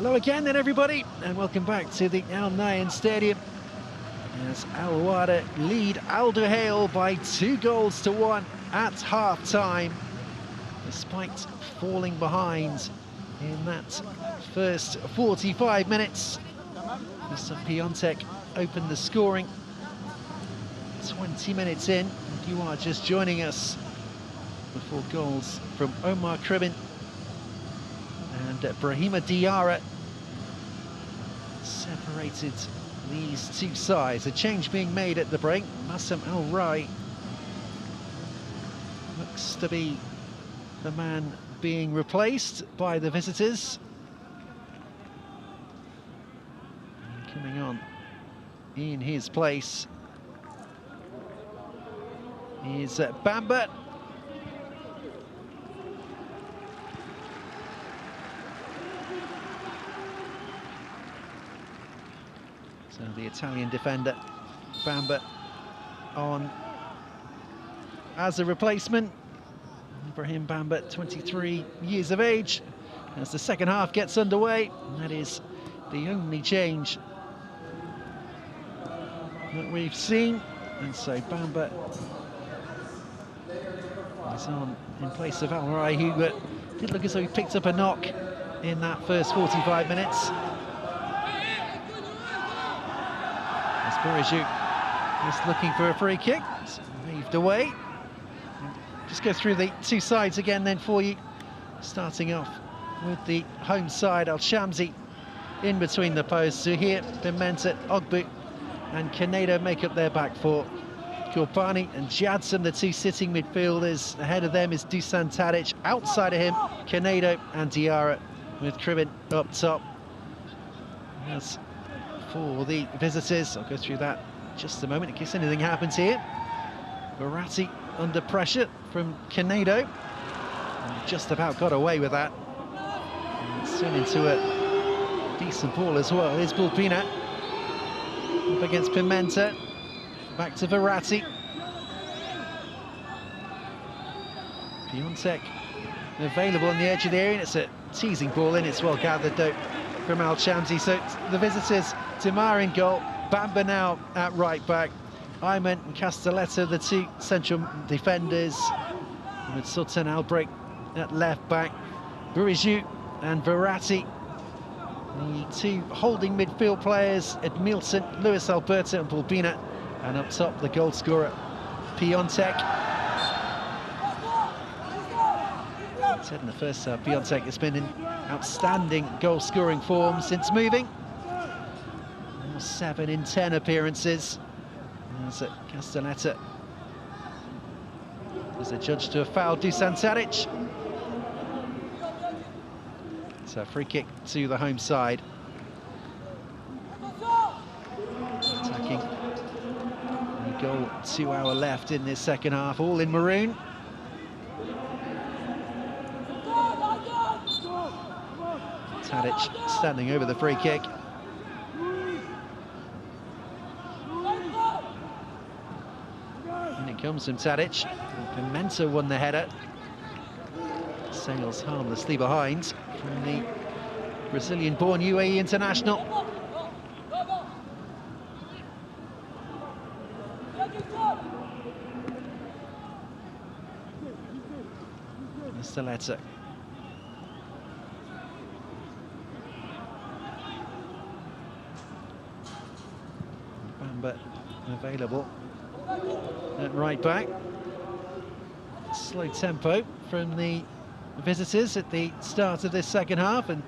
Hello again then everybody, and welcome back to the Al Nayan Stadium as Al Wahda lead Al Duhail by 2-1 at half-time, despite falling behind in that first 45 minutes. Mr. Piatek opened the scoring 20 minutes in, and you are just joining us before goals from Omar Kharbin and Brahima Diarra separated these two sides. A change being made at the break. Massam Al-Rai looks to be the man being replaced by the visitors. And coming on in his place is Bamba. So the Italian defender, Bamba, on as a replacement. Ibrahim Bamba, 23 years of age, as the second half gets underway. And that is the only change that we've seen. And so Bamba is on in place of Al-Rai, who did look as though he picked up a knock in that first 45 minutes. Buriju is looking for a free kick. It's moved away. Just go through the two sides again then for you. Starting off with the home side, Al-Shamsi in between the posts. Zahir, Pimenta, Ogbu and Canedo make up their back four. Kharbin and Jadson, the two sitting midfielders. Ahead of them is Dusan Tadic. Outside of him, Canedo and Diarra, with Kharbin up top. As for the visitors, I'll go through that in just a moment in case anything happens here. Verratti under pressure from Canedo, and just about got away with that. And soon into a decent ball as well. Here's Bulbina up against Pimenta, back to Verratti. Piatek available on the edge of the area, and it's a teasing ball in. It's well gathered though from Al-Shamsi. So the visitors, Timar in goal, Bamba now at right back, Iman and Castelletto, the two central defenders, with Sultan Albrecht at left back, Buriju and Verratti, the two holding midfield players, Edmilson, Luis Alberto and Bulbina, and up top the goal scorer, Piatek. Said in the first half, Piatek has been in outstanding goal-scoring form since moving. 7 in 10 appearances. As Castelletto is adjudged to have fouled Dusan Tadic. So a free kick to the home side. Attacking. A goal 2 hour left in this second half, all in maroon. Tadic standing over the free kick. And it comes from Tadic. Pimenta won the header. Sails harmlessly behind from the Brazilian-born UAE international. Castelletto. Bamba available at right back. Slow tempo from the visitors at the start of this second half, and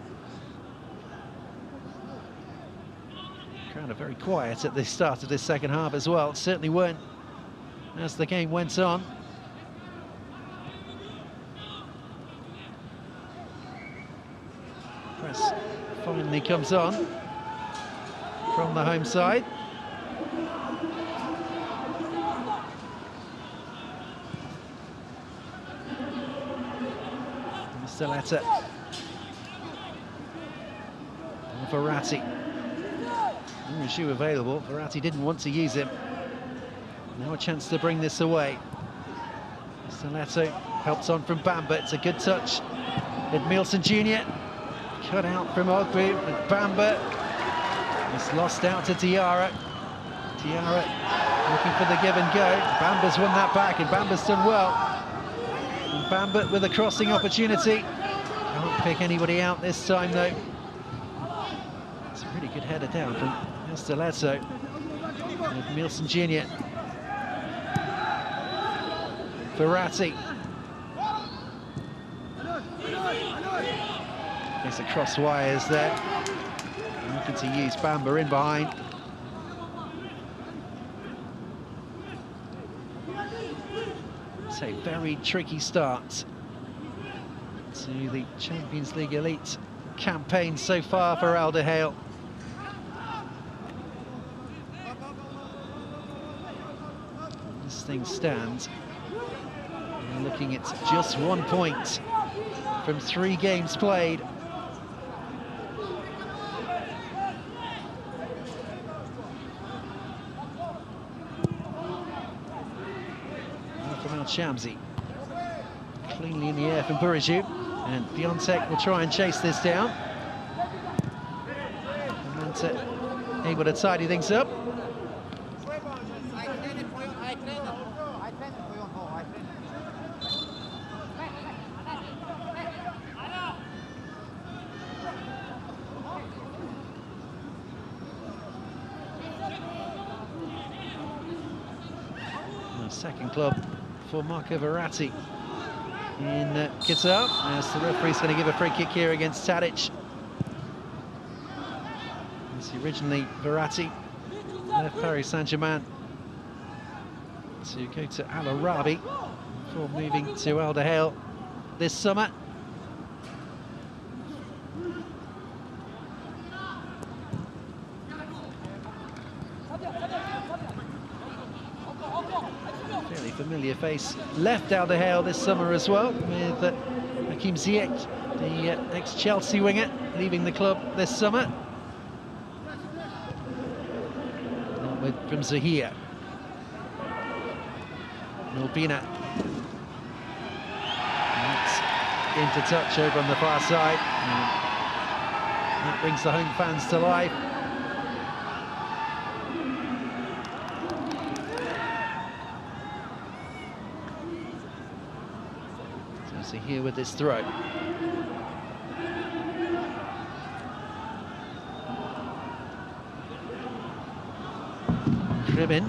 crowd are very quiet at the start of this second half as well. Certainly weren't as the game went on. Press finally comes on from the home side. Castelletto. Verratti. Shoe available. Verratti didn't want to use him. Now a chance to bring this away. Castelletto helps on from Bamba. It's a good touch. Edmilson Jr. cut out from Ogbu, but Bamba is lost out to Diarra. Diarra looking for the give and go. Bamba's won that back, and Bamba's done well. And Bamba with a crossing opportunity. Can't pick anybody out this time, though. It's a pretty good header down from Stiletto. And Nielsen Jr. Verratti. There's a cross wires there. Looking to use Bamba in behind. It's a very tricky start to the Champions League Elite campaign so far for Al Duhail. This thing stands. We're looking at just 1 point from 3 games played. From Al-Shamsi. Cleanly in the air from Buraju. And Piatek will try and chase this down. And able to tidy things up. Second club for Marco Verratti in Qatar, as the referee's going to give a free kick here against Tadic. As originally Verratti left Paris Saint-Germain to go to Al Arabi before moving to Al Duhail this summer. Familiar face left Al Duhail this summer as well, with Hakim Ziyech, the ex-Chelsea winger, leaving the club this summer. From Zahir. Nolbina. Into touch over on the far side. And that brings the home fans to life. Here with this throw. Kharbin.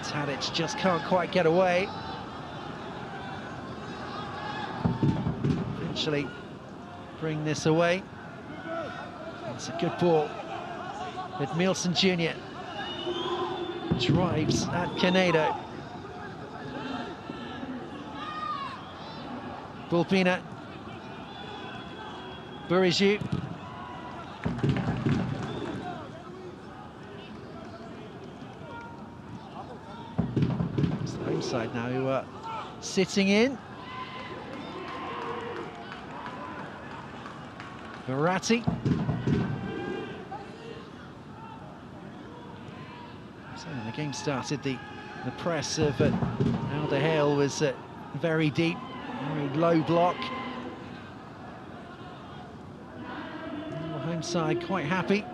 Tadic just can't quite get away. Eventually bring this away. It's a good ball with Nielsen Jr. Drives at Canedo. Bulpina. Buraju. It's the home side now who are sitting in. Verratti. So when the game started, the press of Al Duhail was very deep. Very low block. And the home side quite happy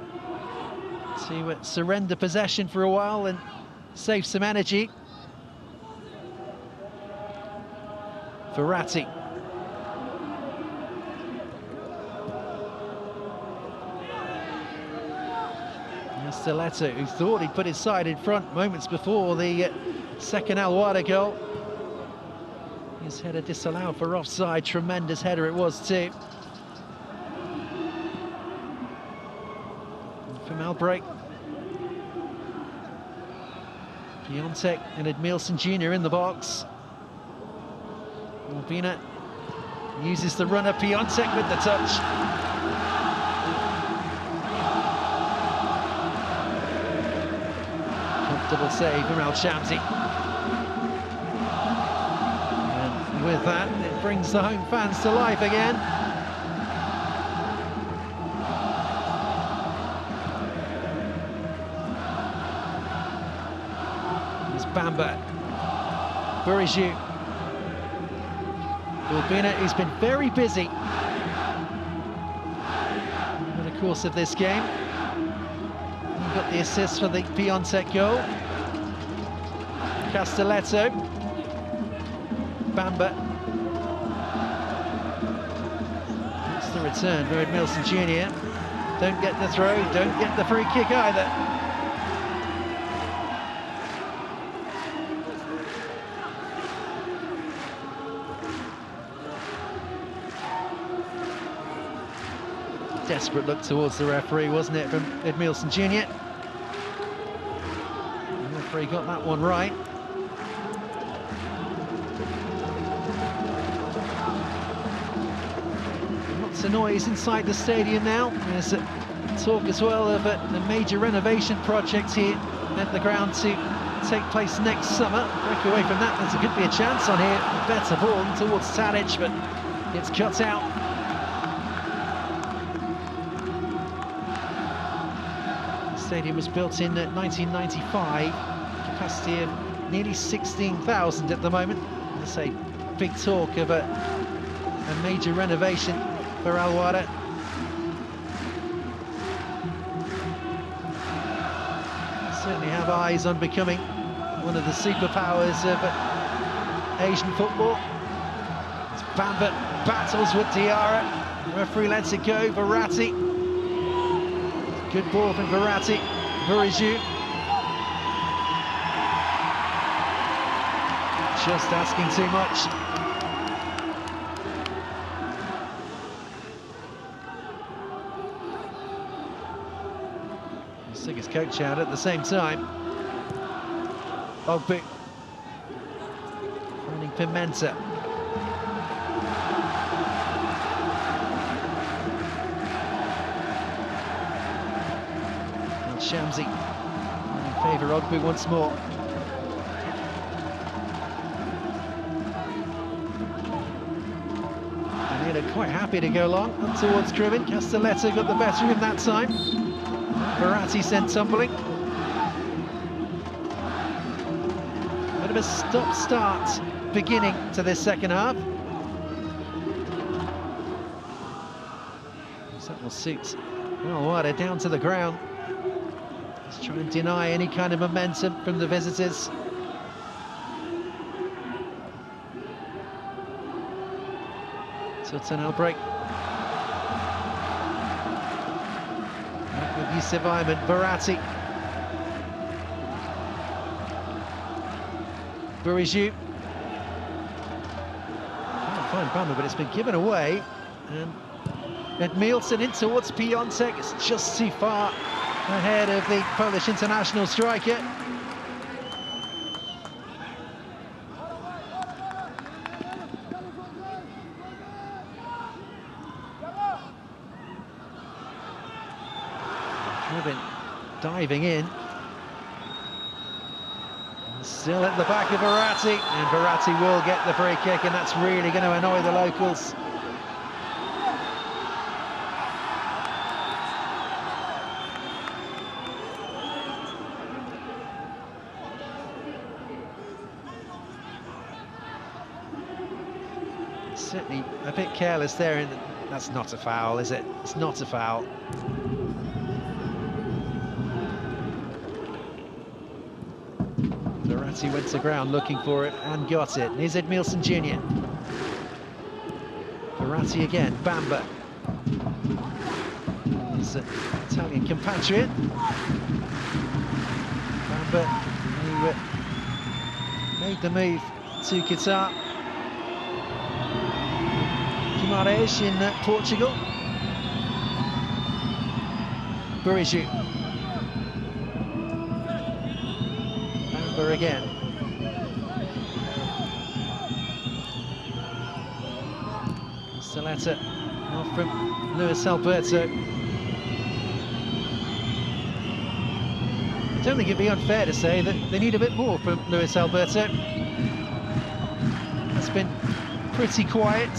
to surrender possession for a while and save some energy. Verratti. Stiletto, who thought he'd put his side in front moments before the second Al-Wahda goal. His header disallowed for offside. Tremendous header it was too. From Albrecht. Piatek and Nielsen Jr. in the box. Albina uses the runner. Piatek with the touch. Comfortable save from Al-Shamsi. With that, it brings the home fans to life again. It's Bamba. Buraju. Kharbin, he's been very busy in the course of this game. He got the assist for the Piatek goal. Castelletto. Bamba. It's the return for Edmilson Jr. Don't get the throw, don't get the free kick either. Desperate look towards the referee, wasn't it, from Edmilson Jr. The referee got that one right. Lots of noise inside the stadium now. There's talk as well of a major renovation project here at the ground to take place next summer. Break away from that, there could be a chance on here. A better ball towards Tadic, but it's cut out. Stadium was built in 1995, capacity of nearly 16,000 at the moment. I say, big talk of a major renovation for Al-Wahda. Certainly have eyes on becoming one of the superpowers of Asian football. It's Bamba battles with Diarra. The referee lets it go. Verratti. Good ball from Verratti. Buriju. Just asking too much. He's took his coach out at the same time. Ogbu. Finding Pimenta. Shamsi in favour of Ogbu once more. And quite happy to go long up towards Kharbin. Castelletto got the better of him that time. Verratti sent tumbling. Bit of a stop-start beginning to this second half. That will suit Al-Wahda down to the ground. Let's try and deny any kind of momentum from the visitors. Sultan break. With Yusuf Iman, Verratti. Buriju. Can't find Bamba, but it's been given away. And Edmilson in towards Piatek. It's just too far ahead of the Polish international striker. Kharbin diving in. Still at the back of Verratti, and Verratti will get the free kick, and that's really going to annoy the locals. Certainly a bit careless there, and that's not a foul, is it? It's not a foul. Verratti went to ground looking for it and got it. Here's Edmilson Jr. Verratti again, Bamba. His Italian compatriot. Bamba, who made the move to Qatar. Guimarães in Portugal. Buriju. Bamba again. Castelletto off from Luis Alberto. I don't think it'd be unfair to say that they need a bit more from Luis Alberto. It's been pretty quiet.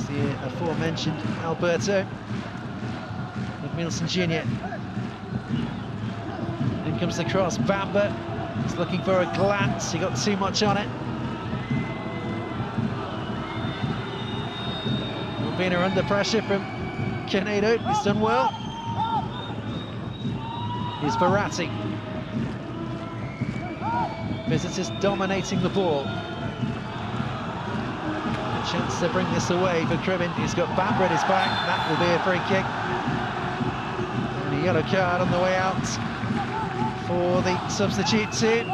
The aforementioned Alberto. Edmilson Jr. In comes the cross, Bamba. He's looking for a glance, he got too much on it. Albina under pressure from Canedo, he's done well. Here's Verratti. Visitors dominating the ball. A chance to bring this away for Kharbin. He's got Bamba at his back, that will be a free kick. And a yellow card on the way out for the substitute team.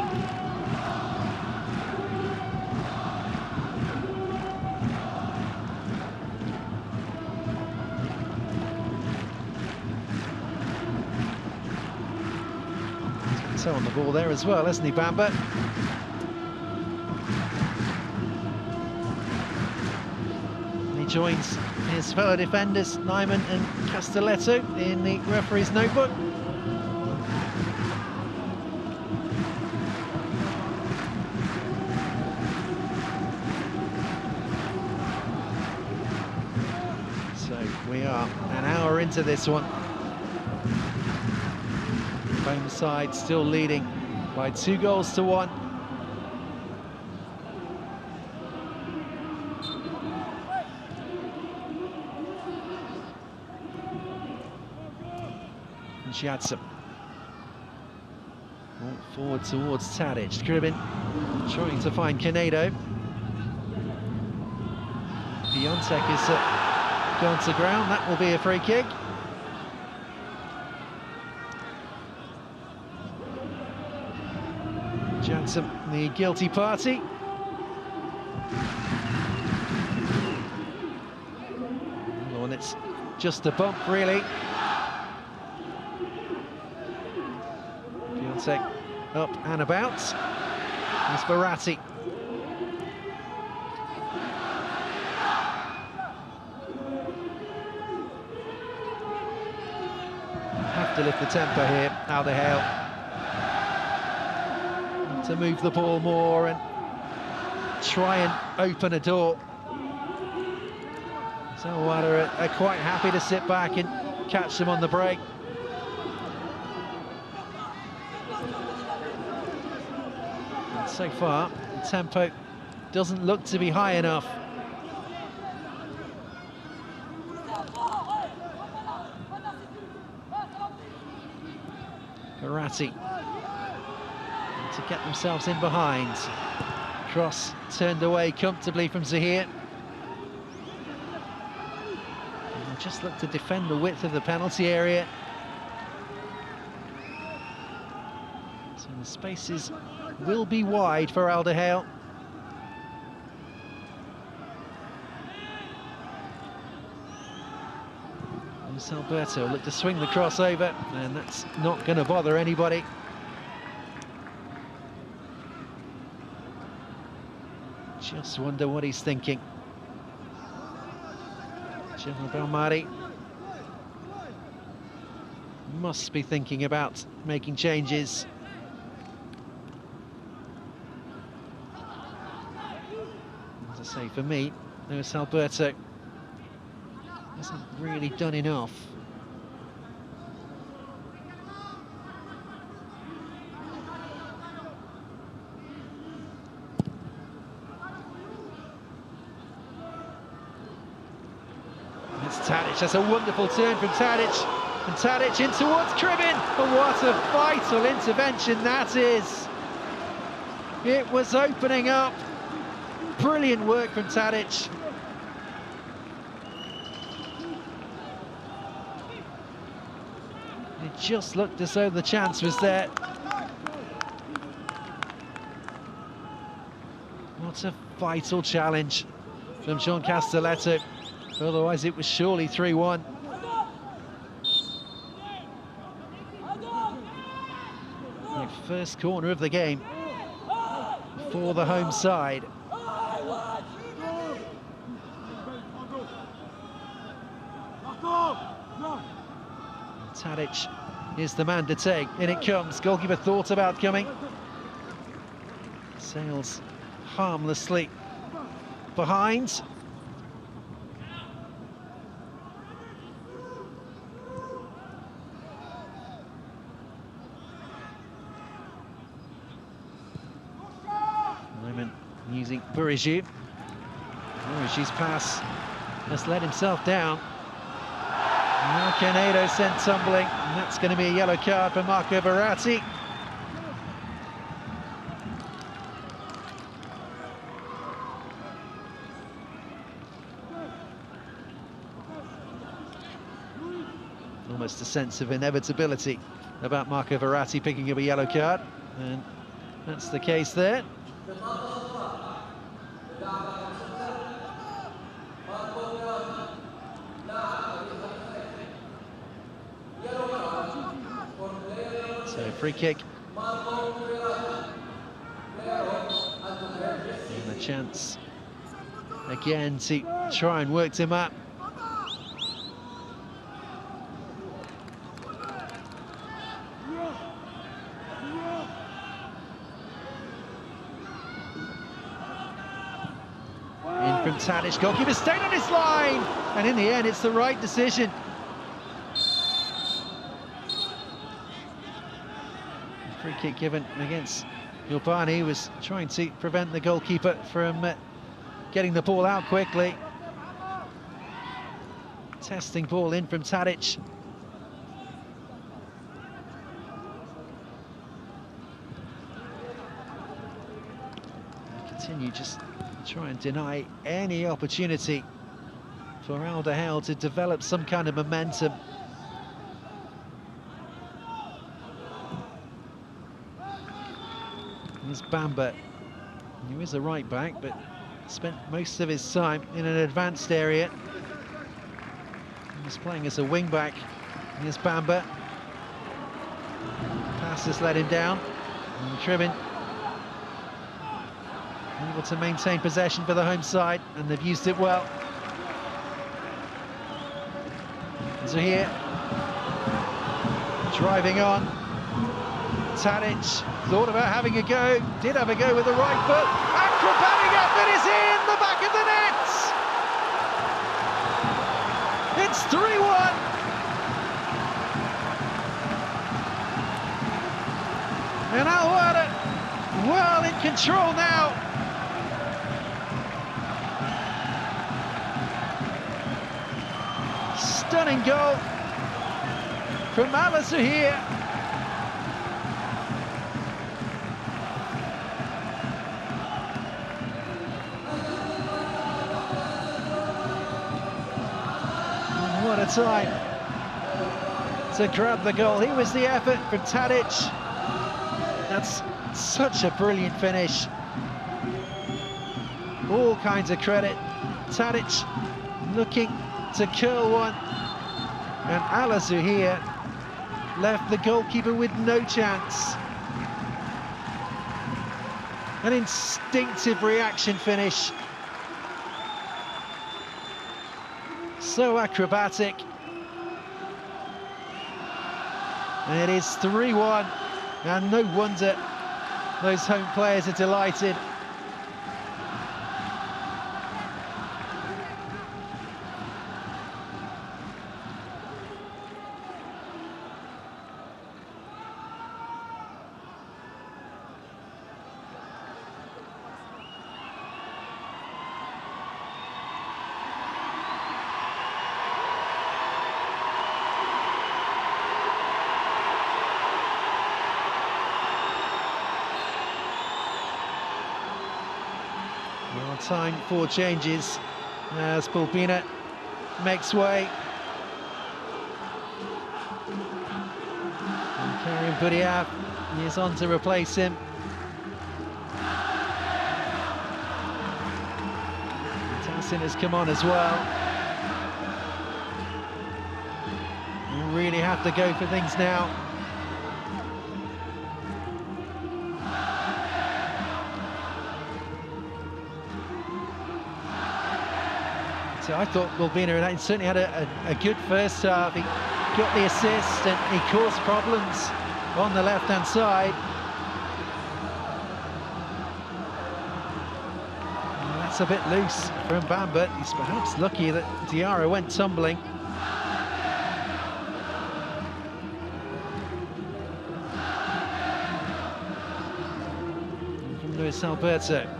So on the ball there as well, hasn't he, Bamba? He joins his fellow defenders, Iman and Castelletto, in the referee's notebook. So we are an hour into this one. Home side still leading by 2-1. And Jadson. Forward towards Tadic. Kharbin trying to find Canedo. Piatek is gone to ground. That will be a free kick. Jadson, the guilty party. Oh, and it's just a bump, really. Piatek up and about. There's Verratti. Have to lift the tempo here, Al Duhail. To move the ball more and try and open a door. So Wahda are quite happy to sit back and catch them on the break. And so far, the tempo doesn't look to be high enough. Verratti to get themselves in behind. Cross turned away comfortably from Zahir. And they'll just look to defend the width of the penalty area. So the spaces will be wide for Al Duhail. Alberto look to swing the cross over, and that's not going to bother anybody. Just wonder what he's thinking. General Belmari must be thinking about making changes. As I say, for me, Luis Alberto hasn't really done enough. Tadic, that's a wonderful turn from Tadic, and Tadic in towards Kharbin. But what a vital intervention that is! It was opening up. Brilliant work from Tadic. It just looked as though the chance was there. What a vital challenge from Jean Castelletto. Otherwise, it was surely 3-1. The first corner of the game for the home side. Tadic is the man to take. In it comes. Goalkeeper thought about coming. Sails harmlessly behind. using Buriju. Buriju's pass has let himself down. Now Canedo sent tumbling, and that's going to be a yellow card for Marco Verratti. Almost a sense of inevitability about Marco Verratti picking up a yellow card, and that's the case there. So free kick. And a chance again to try and work him up. In from Tadic, goalkeeper stayed on his line, and in the end it's the right decision. Free kick given against Urbani was trying to prevent the goalkeeper from getting the ball out quickly. Testing ball in from Tadic. Continue just try and deny any opportunity for Al Duhail to develop some kind of momentum. Here's Bamba, who is a right back, but spent most of his time in an advanced area. He's playing as a wing back. Here's Bamba. Pass has let him down. And Kharbin able to maintain possession for the home side, and they've used it well. Al-Zahir driving on. Tadic thought about having a go, did have a go with the right foot. Acrobatic effort is in the back of the net! It's 3-1. And Al-Wahda well in control now. Stunning goal from Al-Zahir. What a time to grab the goal. Here was the effort from Tadic. That's such a brilliant finish. All kinds of credit. Tadic looking to curl one, and Al-Zahir left the goalkeeper with no chance. An instinctive reaction finish. So acrobatic. And it is 3-1, and no wonder those home players are delighted. Well, time for changes as Pulpina makes way. And Karim Budiaf is on to replace him. Tassin has come on as well. You really have to go for things now. So I thought Bulbina certainly had a good first half. He got the assist and he caused problems on the left-hand side. And that's a bit loose from Bamba. He's perhaps lucky that Diarra went tumbling. And from Luis Alberto.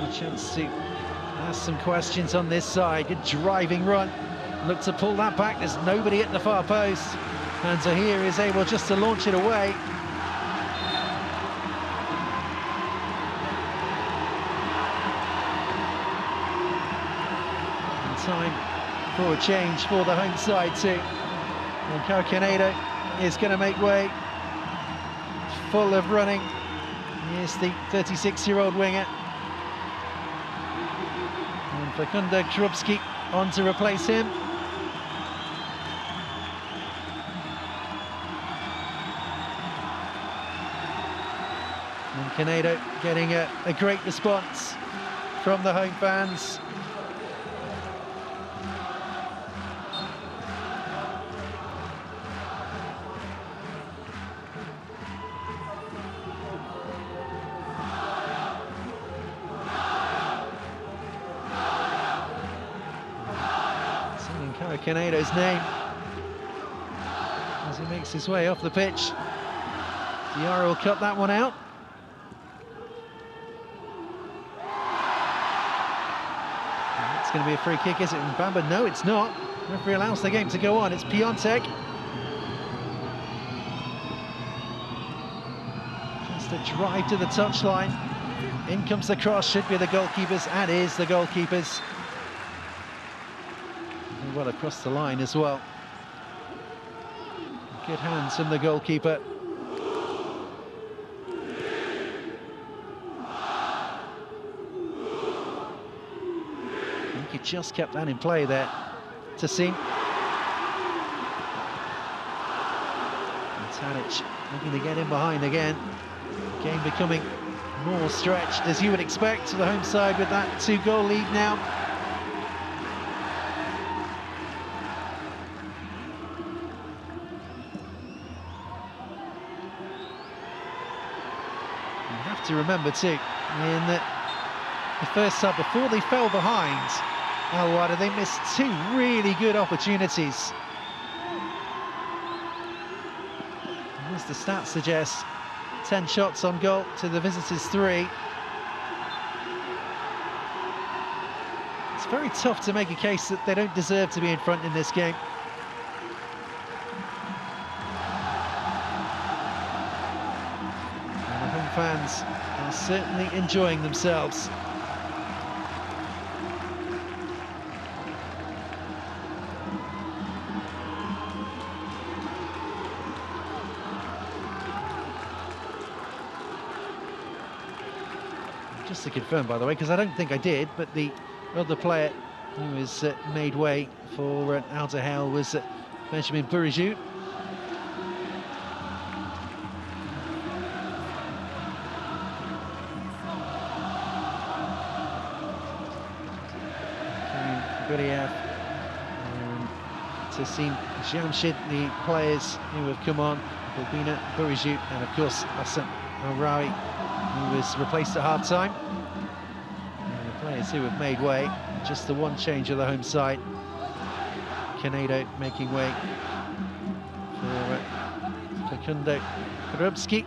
A chance to ask some questions on this side. Good driving run. Look to pull that back. There's nobody at the far post. And Al-Zahir is able just to launch it away. And time for a change for the home side too. And Kharbin is going to make way. Full of running. Here's the 36-year-old winger. And Kharbin on to replace him. And Canedo getting a great response from the home fans. Canedo's name as he makes his way off the pitch. Diarra will cut that one out. And it's going to be a free kick, is it? And Bamba, no, it's not. The referee allows the game to go on. It's Piatek. Just a drive to the touchline. In comes the cross, should be the goalkeepers, and is the goalkeepers. Well across the line as well. Good hands from the goalkeeper. I think he just kept that in play there to see. And Tadic looking to get in behind again. Game becoming more stretched as you would expect to the home side with that 2-goal lead now. To remember too, in the first sub, before they fell behind Al-Wahda, they missed 2 really good opportunities. And as the stats suggest, 10 shots on goal to the visitors' 3. It's very tough to make a case that they don't deserve to be in front in this game. Fans are certainly enjoying themselves. Just to confirm, by the way, because I don't think I did, but the other player who was made way for Al Duhail was Benjamin Bourigeaud. Tassim Jamshid, the players who have come on, Kharbin, Bourigeaud, and of course Hassan Al-Rawi, who was replaced at half-time. And the players who have made way, just the one change of the home side. Canedo making way for Kharbin.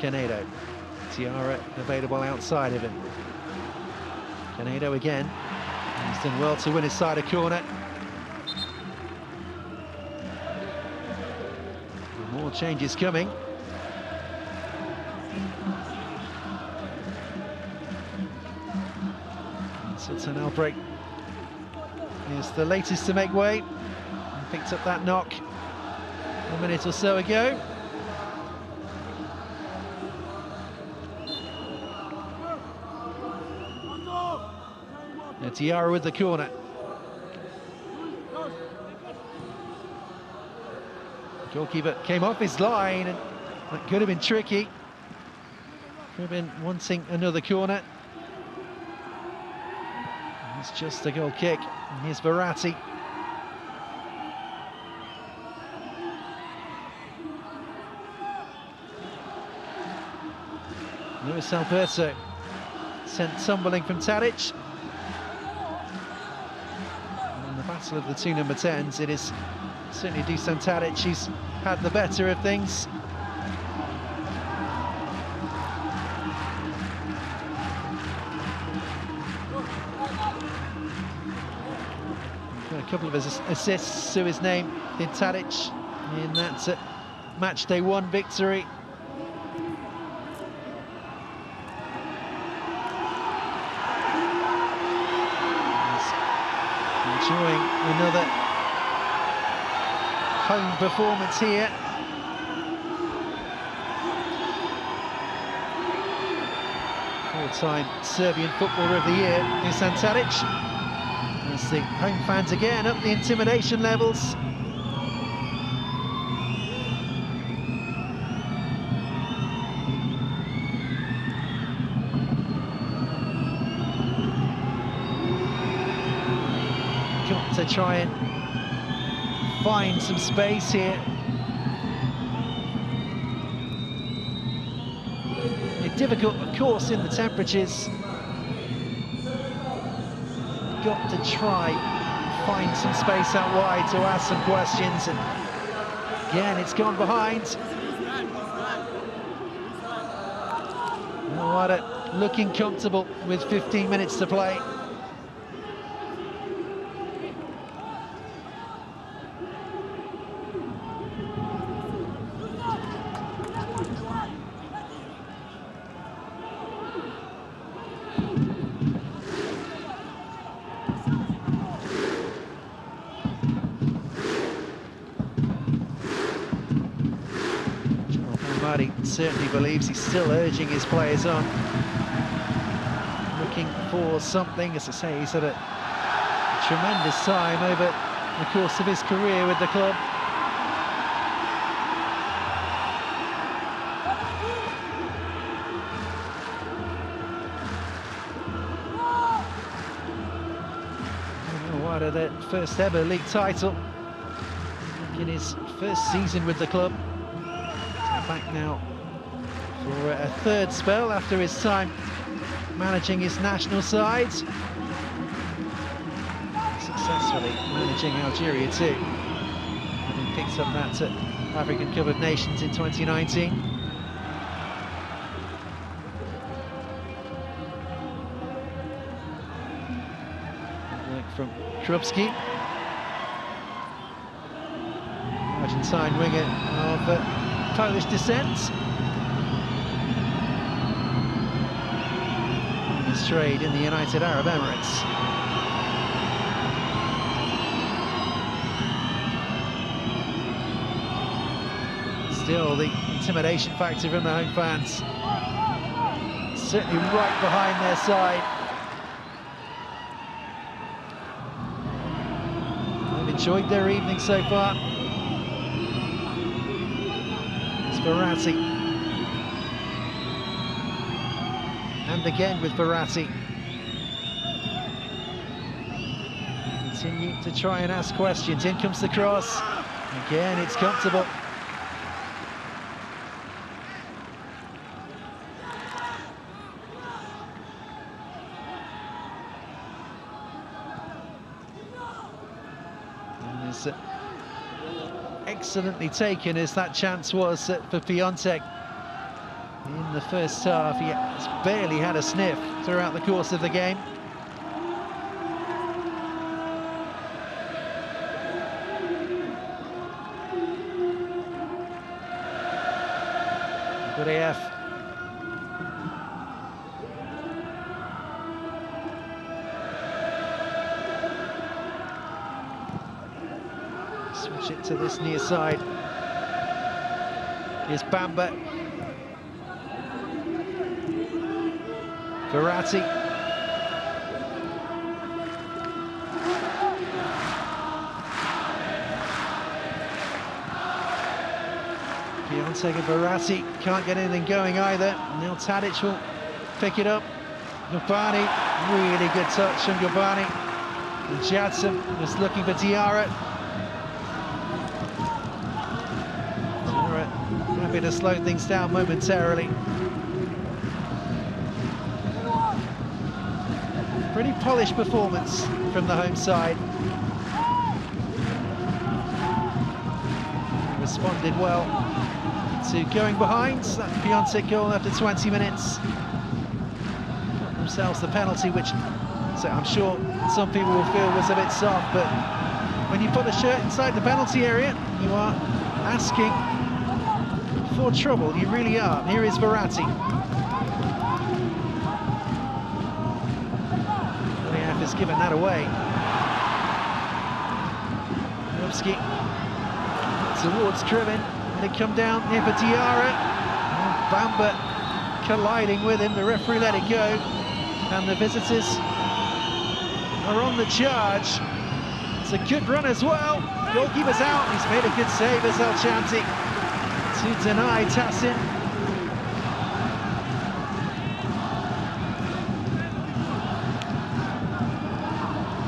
Canedo. Diarra available outside of him. Canedo again. He's done well to win his side a corner. More changes coming. Sultan Albrecht is the latest to make way. And picked up that knock a minute or so ago. Diarra with the corner. Goalkeeper came off his line, and that could have been tricky. Kharbin wanting another corner. It's just a goal kick. And here's Verratti. Luis Alberto sent tumbling from Tadic. battle of the two number 10s. It is certainly Dusan Tadic who's had the better of things. Got a couple of assists to his name in Tadic in that matchday 1 victory. Enjoying another home performance here. Four-time Serbian Footballer of the Year, Dusan Tadic. As the home fans again up the intimidation levels. Got to try and find some space here. Difficult, of course, in the temperatures. Got to try and find some space out wide to ask some questions, and again it's gone behind. Wahda looking comfortable with 15 minutes to play. Certainly believes he's still urging his players on, looking for something. As I say, he's had a tremendous time over the course of his career with the club. Wahda, their first ever league title in his first season with the club. Back now for a third spell after his time managing his national sides. Successfully managing Algeria too, having picked up that African Cup of Nations in 2019. Work from Krupski, Argentine winger of Polish descent. His trade in the United Arab Emirates. Still the intimidation factor from the home fans. Certainly right behind their side. They've enjoyed their evening so far. Verratti, and again with Verratti. Continue to try and ask questions. In comes the cross. Again, it's comfortable. And there's excellently taken as that chance was for Piatek in the first half. He has barely had a sniff throughout the course of the game. Good AF. Switch it to this near side. Here's Bamba. Verratti. Piatek and Verratti can't get anything going either. Now Tadic will pick it up. Kharbin, really good touch from Kharbin. And Jadson was looking for Diarra. Happy to slow things down momentarily. Pretty polished performance from the home side. responded well to going behind. That Piatek goal after 20 minutes. Got themselves the penalty, which so I'm sure some people will feel was a bit soft, but when you put a shirt inside the penalty area, you are asking for trouble. You really are. Here is Verratti. Has given that away. Towards Kharbin, and they come down here for Diarra. Bamba colliding with him. The referee let it go, and the visitors are on the charge. It's a good run as well. Goalkeeper's out. He's made a good save as El Chanti to deny Tassin.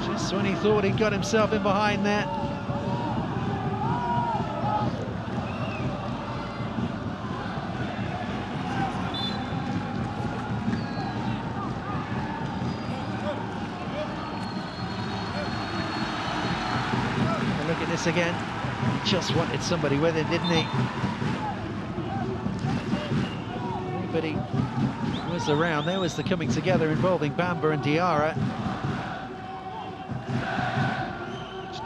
Just when he thought he'd got himself in behind there. Look at this again. He just wanted somebody with him, didn't he? Nobody was around. There was the coming together involving Bamba and Diarra.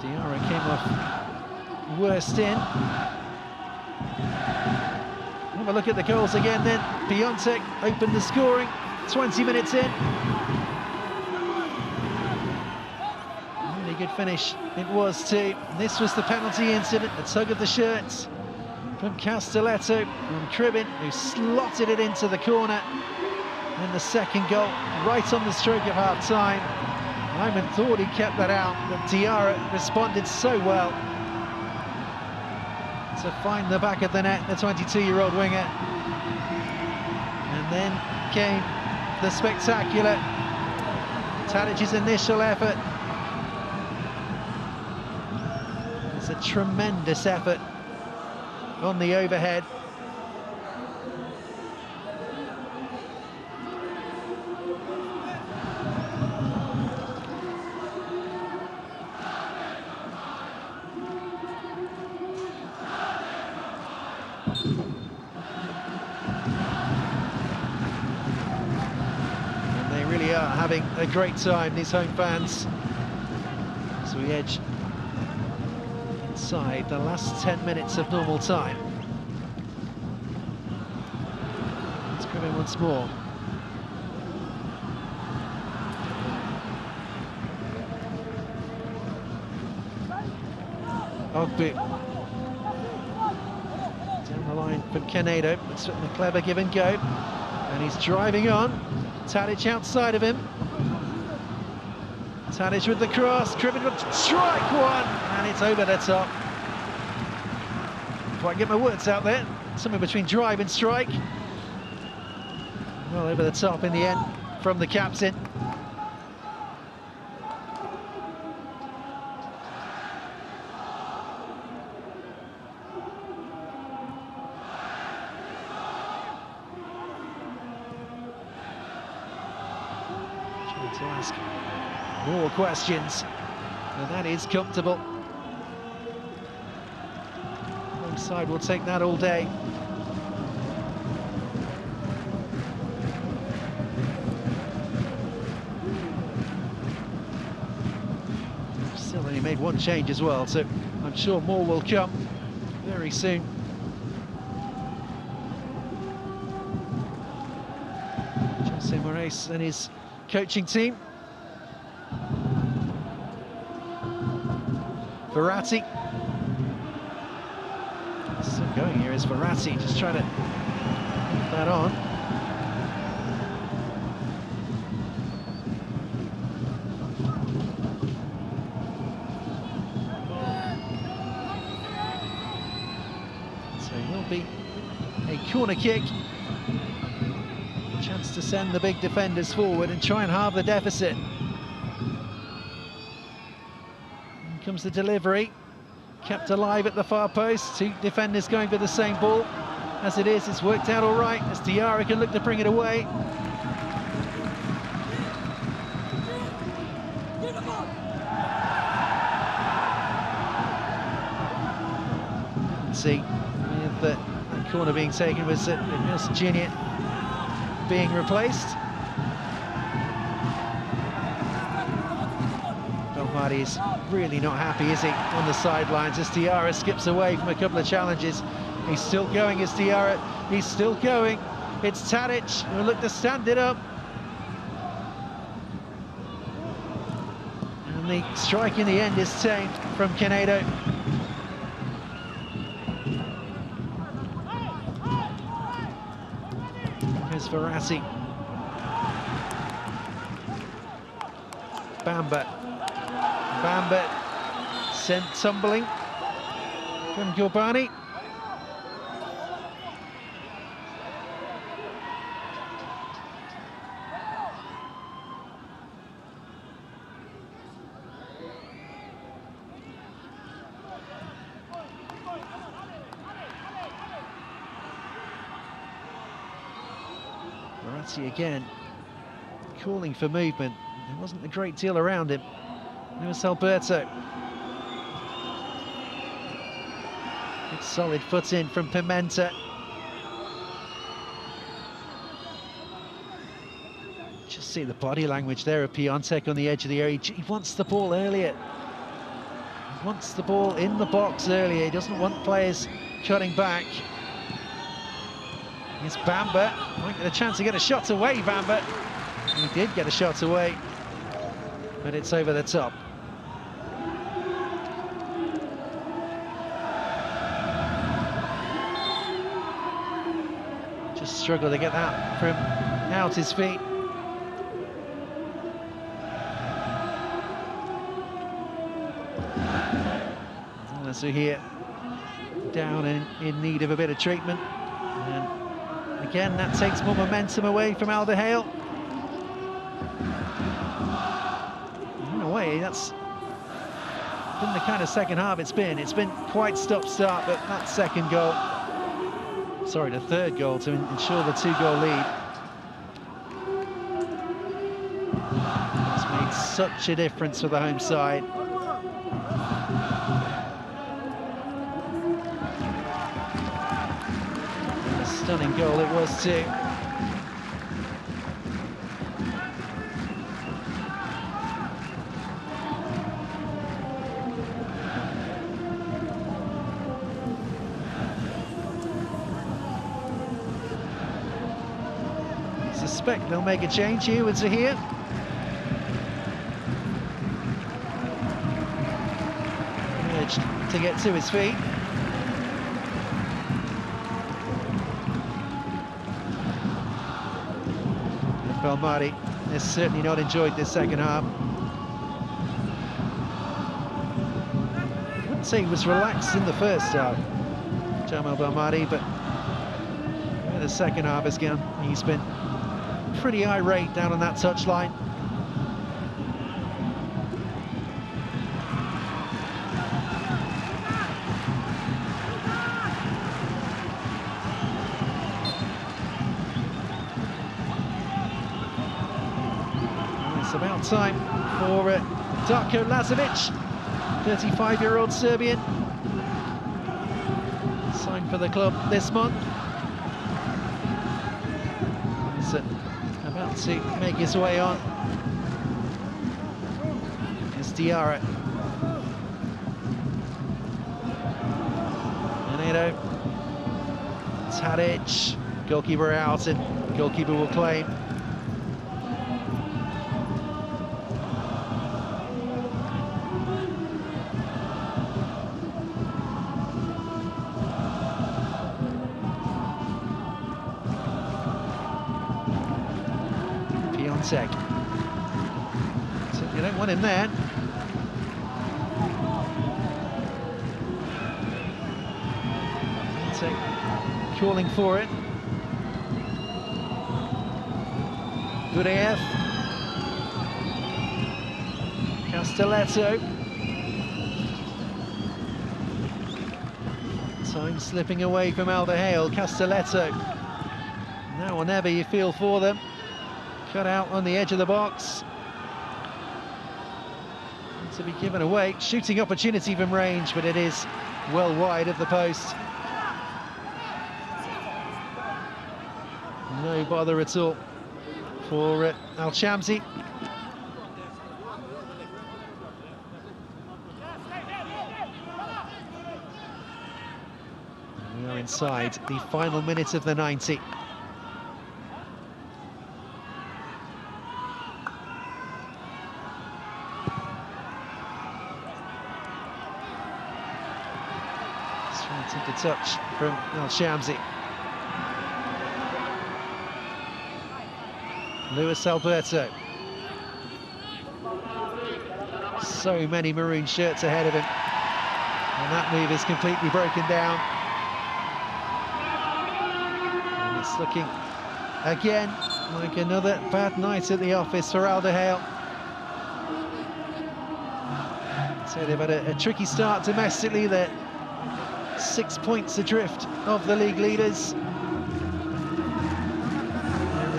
Diarra came off worst in. Have a look at the goals again then. Piatek opened the scoring, 20 minutes in. Really good finish it was too. This was the penalty incident, a tug of the shirts from Castelletto on Kharbin, who slotted it into the corner. And the second goal, right on the stroke of half-time. Iman thought he kept that out, but Diarra responded so well to find the back of the net, the 22-year-old winger. And then came the spectacular Tadic's initial effort. It's a tremendous effort on the overhead. And they really are having a great time, these home fans. So we edge inside the last 10 minutes of normal time. Let's come in once more. Ogbu down the line from Canedo. It's a clever give and go, and he's driving on. Tadic outside of him. Tadic with the cross. Kharbin with strike one, and it's over the top. Quite get my words out there. Somewhere between drive and strike. Well, over the top in the end from the captain. To ask more questions, and that is comfortable. Home side will take that all day. Still only made one change as well, so I'm sure more will come very soon. Jose Moraes and his coaching team. Verratti. Still going here is Verratti, just trying to put that on. So it will be a corner kick. Chance to send the big defenders forward and try and halve the deficit. Here comes the delivery, kept alive at the far post. Two defenders going for the same ball. As it is, it's worked out all right as Diarra can look to bring it away. See corner being taken was Milson Jr. being replaced. Belmadi's really not happy, is he, on the sidelines as Diarra skips away from a couple of challenges. He's still going as Diarra, he's still going. It's Tadic who look to stand it up. And the strike in the end is tamed from Canedo. Here's Verratti. Bamba sent tumbling from Kharbin. Verratti again calling for movement. There wasn't a great deal around him. There's Alberto. Good solid foot in from Pimenta. Just see the body language there of Piatek on the edge of the area. He wants the ball earlier. He wants the ball in the box earlier. He doesn't want players cutting back. Here's Bamba. Might get a chance to get a shot away, Bamba. He did get a shot away, but it's over the top. Just struggled to get that from out his feet. Al-Zahir down in need of a bit of treatment. And again, that takes more momentum away from Al Duhail. In a way, that's been the kind of second half it's been. It's been quite stop-start, but that second goal, sorry, the third goal to ensure the 2-goal lead, it's made such a difference for the home side. A stunning goal it was too. Suspect they'll make a change here with Zahir. Urged to get to his feet. Belmadi has certainly not enjoyed this second half. I wouldn't say he was relaxed in the first half, Jamal Belmadi, but where the second half has gone, he's been pretty irate down on that touchline. It's about time for Darko Lazovic, 35-year-old Serbian, signed for the club this month. He's about to make his way on. It's Diarra. Canedo. Tadic. Goalkeeper out, and goalkeeper will claim. Piatek. So you don't want him there. Piatek calling for it. Guriev. Castelletto. Time slipping away from Al Duhail. Castelletto. Now or never, you feel for them. Cut out on the edge of the box. To be given away. Shooting opportunity from range, but it is well wide of the post. no bother at all for Al-Shamsi. We are inside the final minute of the 90. Straight into touch from Al-Shamsi. Luis Alberto. So many maroon shirts ahead of him. And that move is completely broken down. And it's looking, again, like another bad night at the office for Al Duhail. So they've had a tricky start domestically. They're 6 points adrift of the league leaders. And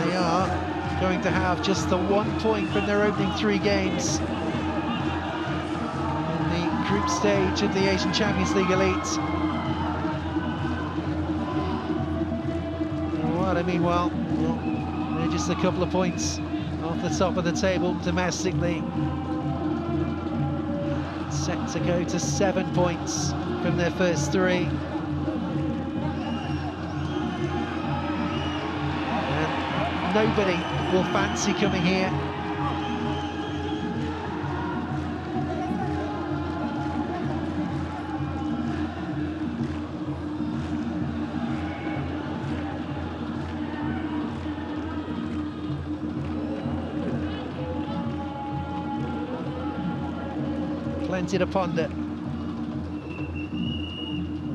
they are going to have just the 1 point from their opening 3 games in the group stage of the Asian Champions League Elite. Wahda, meanwhile, well, they're just a couple of points off the top of the table domestically. Set to go to 7 points from their first 3. Nobody will fancy coming here. Plenty to ponder.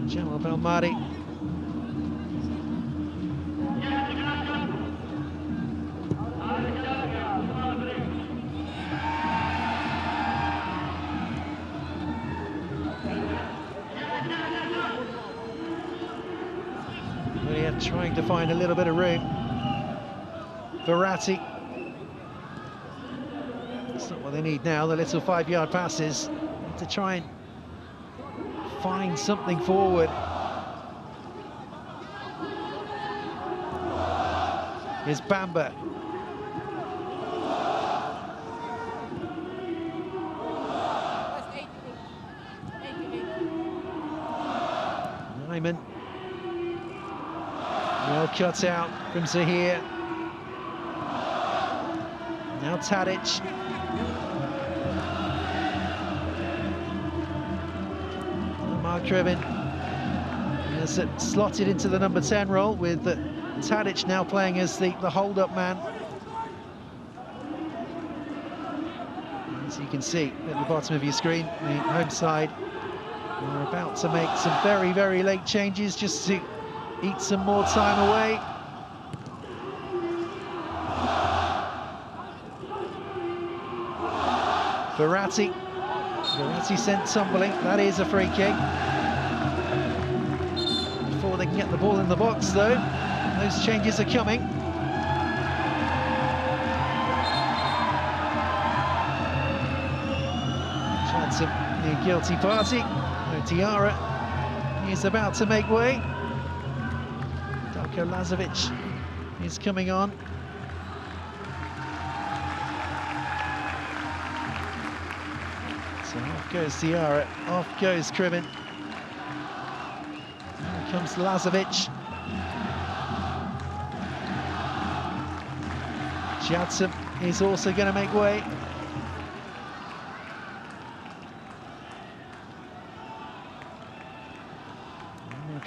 Jamal Belmadi. Trying to find a little bit of room. Verratti. That's not what they need now, the little 5-yard passes. Need to try and find something forward. Here's Bamba. Iman. Well cut out from Zahir. Now Tadic. Kharbin has slotted into the number 10 role, with Tadic now playing as the hold-up man. As you can see at the bottom of your screen, the home side are about to make some very, very late changes just to eat some more time away. Verratti sent tumbling. That is a free kick. Before they can get the ball in the box, though, those changes are coming. Chance of the guilty party. Diarra is about to make way. Lazovic is coming on. So off goes Diarra, off goes Kharbin. Here comes Lazovic. Jadson is also going to make way.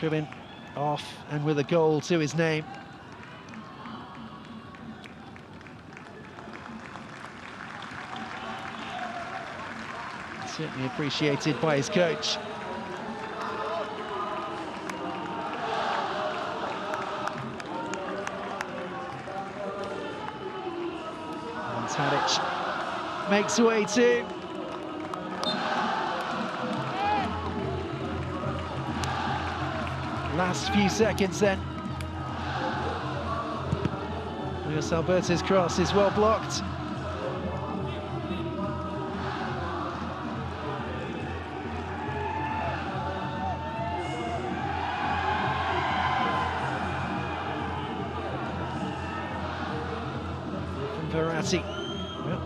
Kharbin off and with a goal to his name. Certainly appreciated by his coach. And Tadic makes way too. Last few seconds then. Luis Alberto's cross is well blocked.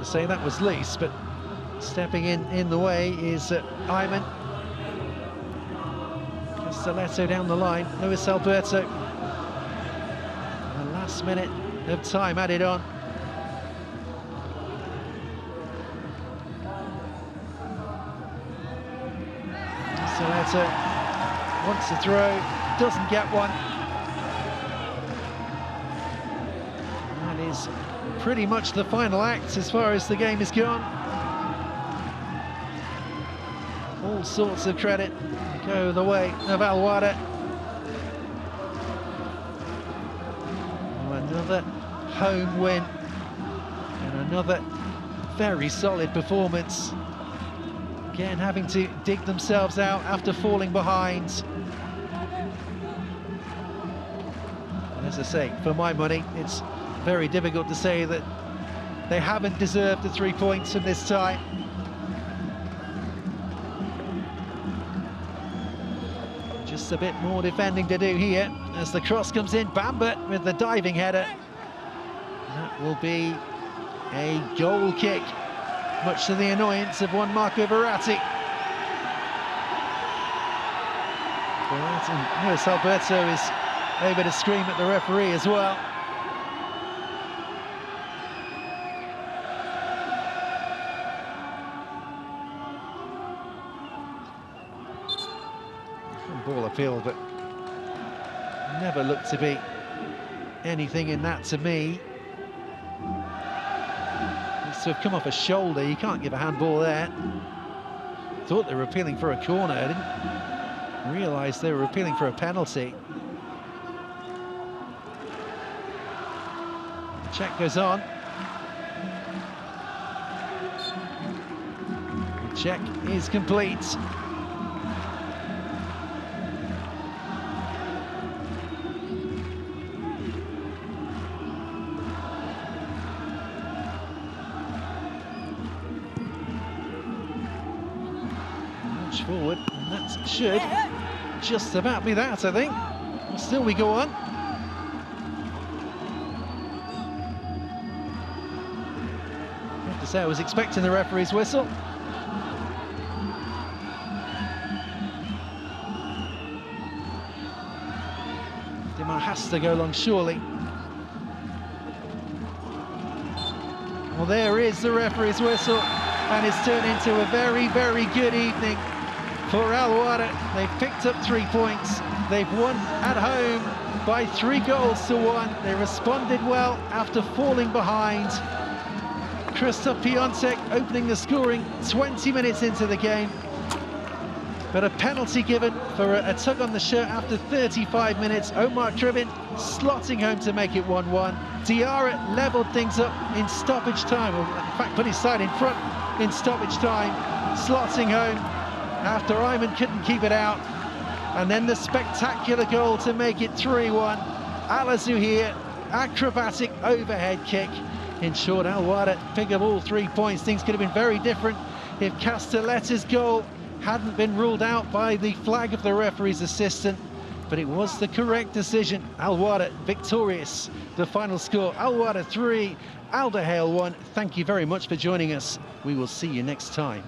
to say that was loose, but stepping in the way is Iman. Castelletto down the line, Luis Alberto. The last minute of time added on. Castelletto wants to throw, doesn't get one. That is pretty much the final act as far as the game is gone. All sorts of credit go the way of Al-Wahda. Another home win and another very solid performance. Again, having to dig themselves out after falling behind. And as I say, for my money, it's very difficult to say that they haven't deserved the 3 points from this tie. Just a bit more defending to do here as the cross comes in. Bamba with the diving header. That will be a goal kick, much to the annoyance of one Marco Verratti. And Luis Alberto is able to scream at the referee as well. Ball appeal, but never looked to be anything in that to me. It's to have come off a shoulder. You can't give a handball there. Thought they were appealing for a corner. I didn't realise they were appealing for a penalty. Check goes on. The check is complete. Forward, and that should just about be that, I think. Well, still we go on. I have to say I was expecting the referee's whistle. Iman has to go long, surely. Well, there is the referee's whistle, and it's turned into a very, very good evening for Al-Wahda. They've picked up 3 points. They've won at home by 3 goals to 1. They responded well after falling behind. Christoph Piatek opening the scoring 20 minutes into the game. But a penalty given for a tug on the shirt after 35 minutes. Omar Kharbin slotting home to make it 1-1. Diarra levelled things up in stoppage time, or in fact put his side in front in stoppage time, slotting home after Iman couldn't keep it out. And then the spectacular goal to make it 3-1. Al-Zahir, acrobatic overhead kick. In short, Al-Wahda pick up all 3 points. Things could have been very different if Castelletto's goal hadn't been ruled out by the flag of the referee's assistant. But it was the correct decision. Al-Wahda victorious. The final score, Al-Wahda 3, Al Duhail 1. Thank you very much for joining us. We will see you next time.